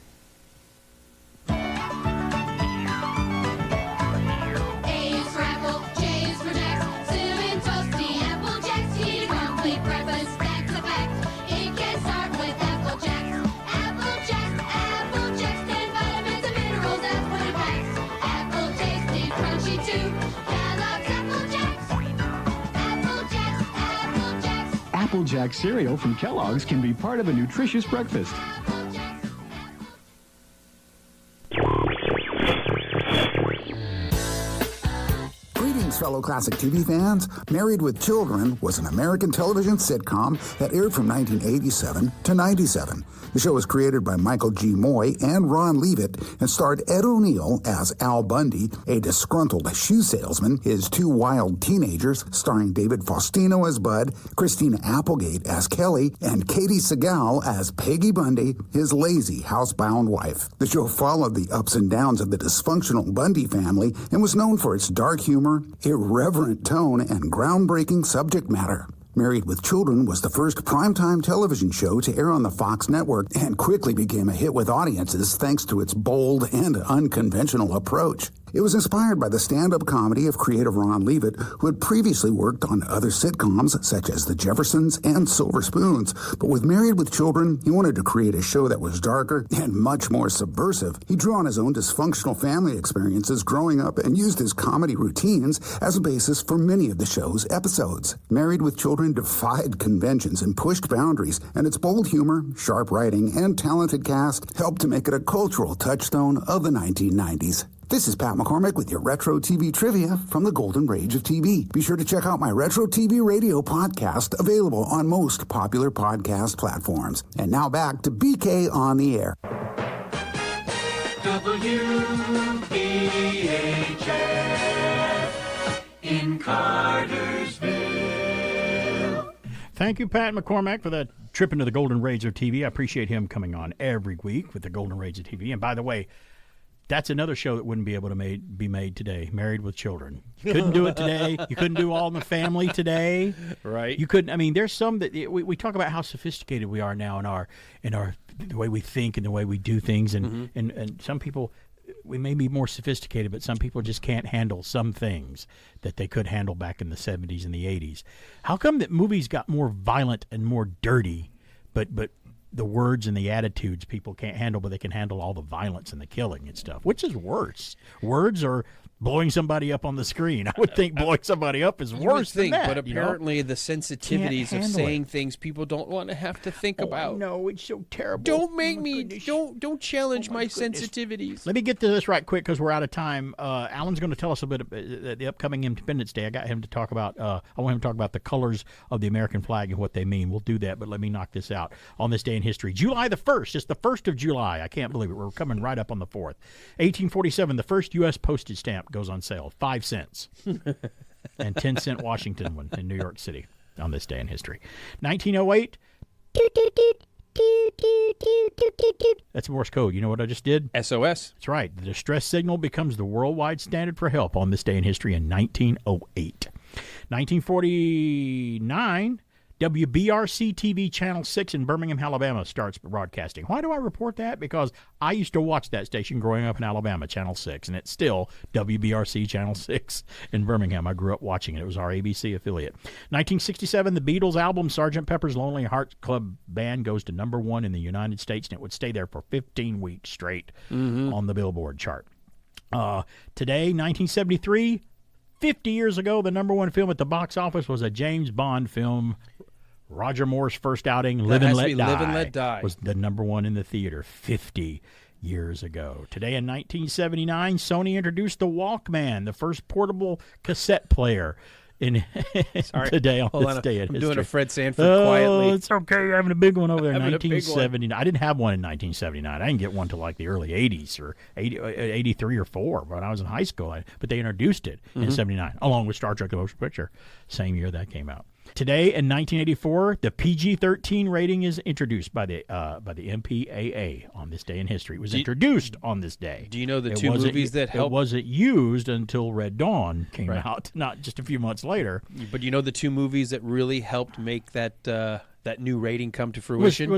Applejack cereal from Kellogg's can be part of a nutritious breakfast. Greetings, fellow classic TV fans. Married with Children was an American television sitcom that aired from 1987 to 97. The show was created by Michael G. Moy and Ron Leavitt and starred Ed O'Neill as Al Bundy, a disgruntled shoe salesman, his two wild teenagers, starring David Faustino as Bud, Christina Applegate as Kelly, and Katie Segal as Peggy Bundy, his lazy housebound wife. The show followed the ups and downs of the dysfunctional Bundy family and was known for its dark humor, irreverent tone, and groundbreaking subject matter. Married with Children was the first primetime television show to air on the Fox network and quickly became a hit with audiences thanks to its bold and unconventional approach. It was inspired by the stand-up comedy of creative Ron Leavitt, who had previously worked on other sitcoms such as The Jeffersons and Silver Spoons. But with Married with Children, he wanted to create a show that was darker and much more subversive. He drew on his own dysfunctional family experiences growing up and used his comedy routines as a basis for many of the show's episodes. Married with Children defied conventions and pushed boundaries, and its bold humor, sharp writing, and talented cast helped to make it a cultural touchstone of the 1990s. This is Pat McCormick with your Retro TV Trivia from the Golden Rage of TV. Be sure to check out my Retro TV Radio podcast, available on most popular podcast platforms. And now back to BK on the Air. WBHF in Cartersville. Thank you, Pat McCormack, for that trip into the Golden Rage of TV. I appreciate him coming on every week with the Golden Rage of TV. And by the way, that's another show that wouldn't be able to be made today, Married with Children. You couldn't do it today. You couldn't do All in the Family today. Right. You couldn't. I mean, there's some that we talk about how sophisticated we are now in our the way we think and the way we do things. And, and some people, we may be more sophisticated, but some people just can't handle some things that they could handle back in the 70s and the 80s. How come that movies got more violent and more dirty, but the words and the attitudes people can't handle, but they can handle all the violence and the killing and stuff? Which is worse? Words or blowing somebody up on the screen? I would think blowing somebody up is worse than that. But apparently the sensitivities of saying things people don't want to have to think about. No, it's so terrible. Don't make me, don't challenge my sensitivities. Let me get to this right quick because we're out of time. Alan's going to tell us a bit about the upcoming Independence Day. I got him to talk about, I want him to talk about the colors of the American flag and what they mean. We'll do that, but let me knock this out. On this day in history, July the 1st, it's the 1st of July. I can't believe it. We're coming right up on the 4th. 1847, the first U.S. postage stamp goes on sale, 5 cents. And 10-cent Washington one in New York City on this day in history. 1908, that's Morse code. You know what I just did? SOS. That's right. The distress signal becomes the worldwide standard for help on this day in history in 1908. 1949, WBRC TV Channel 6 in Birmingham, Alabama starts broadcasting. Why do I report that? Because I used to watch that station growing up in Alabama, Channel 6, and it's still WBRC Channel 6 in Birmingham. I grew up watching it. It was our ABC affiliate. 1967, the Beatles album Sgt. Pepper's Lonely Hearts Club Band goes to number 1 in the United States, and it would stay there for 15 weeks straight on the Billboard chart. Today, 1973, 50 years ago, the number 1 film at the box office was a James Bond film. Roger Moore's first outing, Live and Let Die, was the number 1 in the theater 50 years ago. Today in 1979, Sony introduced the Walkman, the first portable cassette player in today on this day in history. I'm doing a Fred Sanford quietly. It's okay. You're having a big one over there in 1979. I didn't have one in 1979. I didn't get one till like the early 80s or 83 or 4 when I was in high school. But they introduced it in 79, along with Star Trek The Motion Picture, same year that came out. Today in 1984, the PG-13 rating is introduced by the MPAA on this day in history. It was introduced on this day. Do you know the two movies that helped? It wasn't used until Red Dawn came out, not just a few months later. But you know the two movies that really helped make that new rating come to fruition?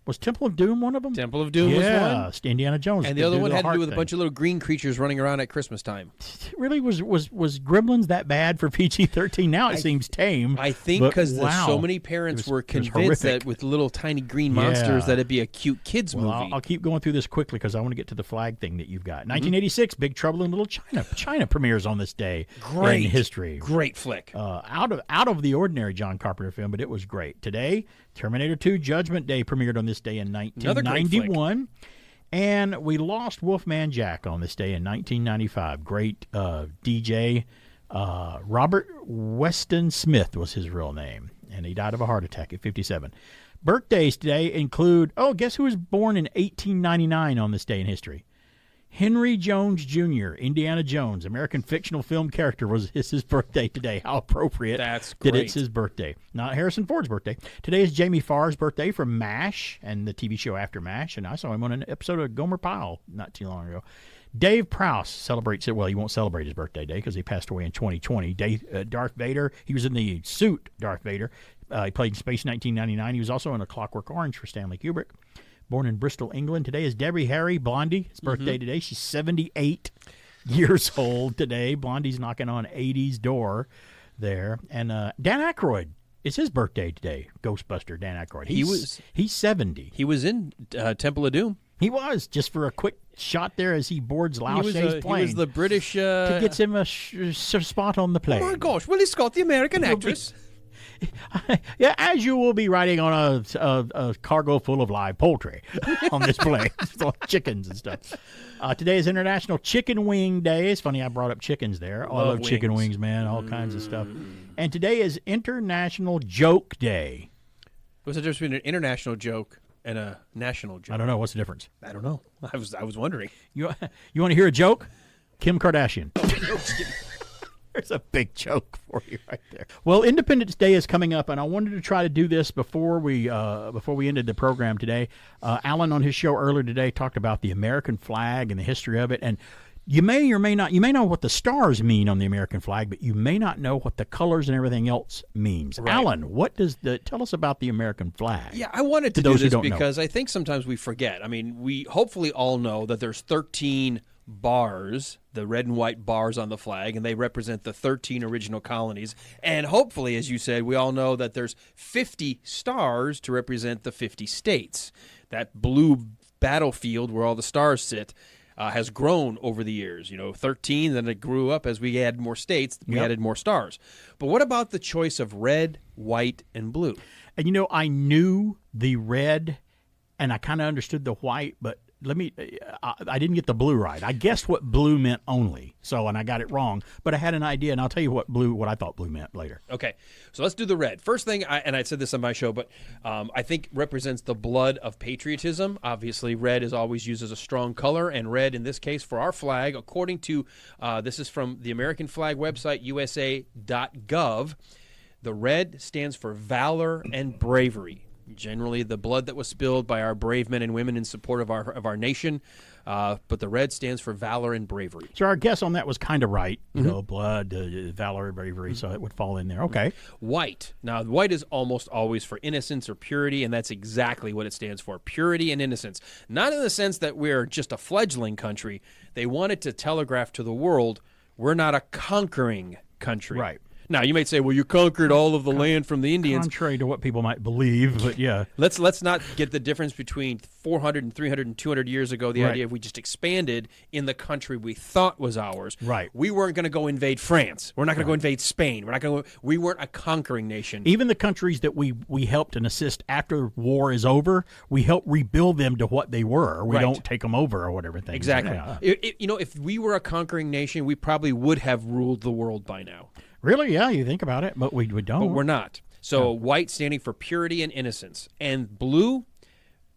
Was Temple of Doom one of them? Temple of Doom was one. Yeah, Indiana Jones. And the other one had to do with a bunch of little green creatures running around at Christmas time. Really, was Gremlins that bad for PG-13? Now it seems tame. I think because so many parents were convinced that with little tiny green monsters that it'd be a cute kids movie. I'll keep going through this quickly because I want to get to the flag thing that you've got. 1986, Big Trouble in Little China. China premieres on this day in history. Great flick. Out of the ordinary John Carpenter film, but it was great. Today, Terminator 2 Judgment Day premiered on this day in 1991. And we lost Wolfman Jack on this day in 1995. Great DJ Robert Weston Smith was his real name, and he died of a heart attack at 57. Birthdays today include, guess who was born in 1899 on this day in history? Henry Jones Jr., Indiana Jones, American fictional film character, it's his birthday today. How appropriate that it's his birthday. Not Harrison Ford's birthday. Today is Jamie Farr's birthday from MASH and the TV show After MASH, and I saw him on an episode of Gomer Pyle not too long ago. Dave Prowse celebrates it. Well, he won't celebrate his birthday day because he passed away in 2020. Darth Vader, he was in the suit Darth Vader. He played in Space 1999. He was also in A Clockwork Orange for Stanley Kubrick. Born in Bristol, England. Today is Debbie Harry, Blondie. It's birthday today. She's 78 years old today. Blondie's knocking on 80's door there. And Dan Aykroyd, it's his birthday today. Ghostbuster Dan Aykroyd. He's 70. He was in Temple of Doom. He was, just for a quick shot there as he boards Lao She's plane. He was the British... to get him a spot on the plane. Oh, my gosh. Well, he's got the American actress. Yeah, as you will be riding on a cargo full of live poultry on this plane, chickens and stuff. Today is International Chicken Wing Day. It's funny I brought up chickens there. I love chicken wings, man, all kinds of stuff. And today is International Joke Day. What's the difference between an international joke and a national joke? I don't know. What's the difference? I don't know. I was wondering. You want to hear a joke? Kim Kardashian. There's a big joke for you right there. Well, Independence Day is coming up, and I wanted to try to do this before we ended the program today. Alan on his show earlier today talked about the American flag and the history of it, and you may or may not, you may know what the stars mean on the American flag, but you may not know what the colors and everything else means. Right. Alan, tell us about the American flag? Yeah, I wanted to do this because I think sometimes we forget. I mean, we hopefully all know that there's 13 bars, the red and white bars on the flag, and they represent the 13 original colonies. And hopefully, as you said, we all know that there's 50 stars to represent the 50 states. That blue battlefield where all the stars sit has grown over the years. 13, then it grew up as we add more states, we added more stars. But what about the choice of red, white, and blue? And I knew the red, and I kind of understood the white, but I didn't get the blue right. I guessed what blue meant only, and I got it wrong. But I had an idea, and I'll tell you what I thought blue meant later. Okay, so let's do the red. First thing, I said this on my show, but I think represents the blood of patriotism. Obviously, red is always used as a strong color, and red in this case for our flag, according to, this is from the American flag website, USA.gov, the red stands for valor and bravery. Generally, the blood that was spilled by our brave men and women in support of our nation, but the red stands for valor and bravery. So our guess on that was kind of right. Blood, valor, and bravery, so it would fall in there. Okay. White. Now, white is almost always for innocence or purity, and that's exactly what it stands for, purity and innocence. Not in the sense that we're just a fledgling country. They wanted to telegraph to the world, we're not a conquering country. Right. Now, you might say, well, you conquered all of the land from the Indians. Contrary to what people might believe, but yeah. Let's not get the difference between 400 and 300 and 200 years ago, the idea of we just expanded in the country we thought was ours. Right. We weren't going to go invade France. We're not going to go invade Spain. We weren't a conquering nation. Even the countries that we helped and assist after war is over, we help rebuild them to what they were. We don't take them over or whatever things. Exactly. If we were a conquering nation, we probably would have ruled the world by now. Really? Yeah, you think about it, but we don't. But we're not. So white standing for purity and innocence. And blue,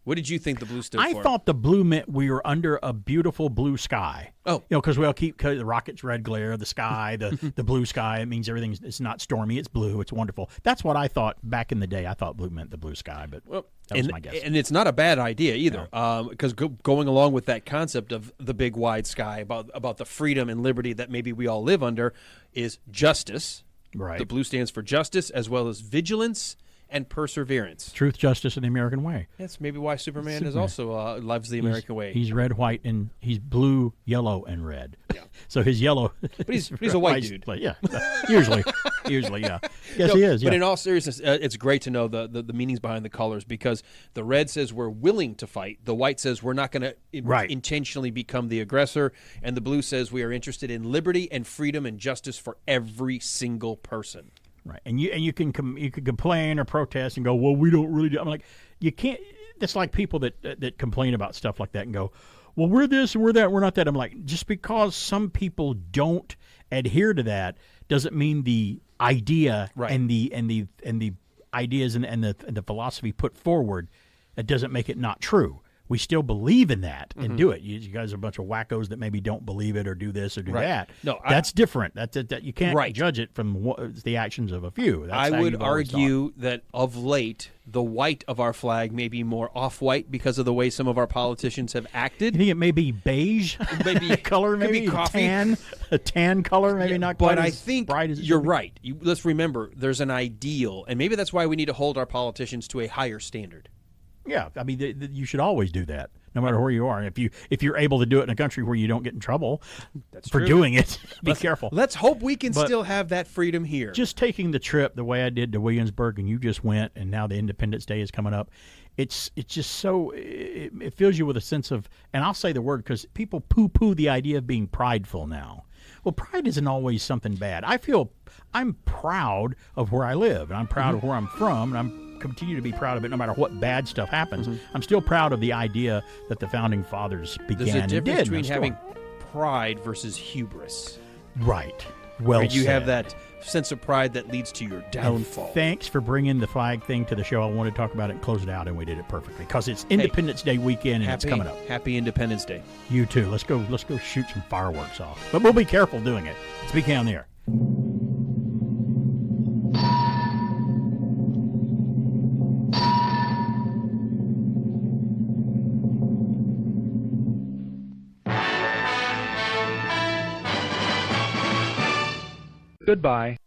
what did you think the blue stood for? I thought the blue meant we were under a beautiful blue sky. Oh. Because we'll keep the rocket's red glare, the sky, the blue sky. It means it's not stormy. It's blue. It's wonderful. That's what I thought back in the day. I thought blue meant the blue sky, but that was my guess. And it's not a bad idea either, because going along with that concept of the big wide sky, about the freedom and liberty that maybe we all live under, is justice. Right. The blue stands for justice, as well as vigilance and perseverance. Truth, justice, and the American way. That's maybe why Superman is also loves the American way. He's red, white, and he's blue, yellow, and red. Yeah. So his yellow. But he's a white dude. Yeah. Usually, yeah. Yes, he is. Yeah. But in all seriousness, it's great to know the meanings behind the colors, because the red says we're willing to fight. The white says we're not going to intentionally become the aggressor. And the blue says we are interested in liberty and freedom and justice for every single person. Right, and you can complain or protest and go, well, we don't really do. I'm like, you can't. That's like people that complain about stuff like that and go, well, we're this and we're that, and we're not that. I'm like, just because some people don't adhere to that doesn't mean the idea Right. and the ideas and the philosophy put forward, it doesn't make it not true. We still believe in that and do it. You guys are a bunch of wackos that maybe don't believe it or do this or do that. No, that's different. That you can't judge it from the actions of a few. That's I how would you've always argue that of late, the white of our flag may be more off-white because of the way some of our politicians have acted. You think it may be beige? Maybe color, maybe could be coffee. a tan color, maybe not quite But I as think bright as it you're should be. right. Let's remember, there's an ideal, and maybe that's why we need to hold our politicians to a higher standard. Yeah, I mean, you should always do that, no matter where you are. And if you're able to do it in a country where you don't get in trouble for true. doing it, be careful. Let's hope we can But still have that freedom here. Just taking the trip the way I did to Williamsburg, and you just went, and now the Independence Day is coming up. It's just so it fills you with a sense of, and I'll say the word because people poo-poo the idea of being prideful now. Well, pride isn't always something bad. I'm proud of where I live, and I'm proud of where I'm from, and I'm continue to be proud of it no matter what bad stuff happens. I'm still proud of the idea that the Founding Fathers began There's a and difference did. between having pride versus hubris. Right. Well Where you said. have that sense of pride that leads to your downfall. Thanks for bringing the flag thing to the show. I wanted to talk about it and close it out, and we did it perfectly because it's Independence Day weekend and it's coming up. Happy Independence Day. You too. Let's go shoot some fireworks off. But we'll be careful doing it. It's BK on the air. Goodbye.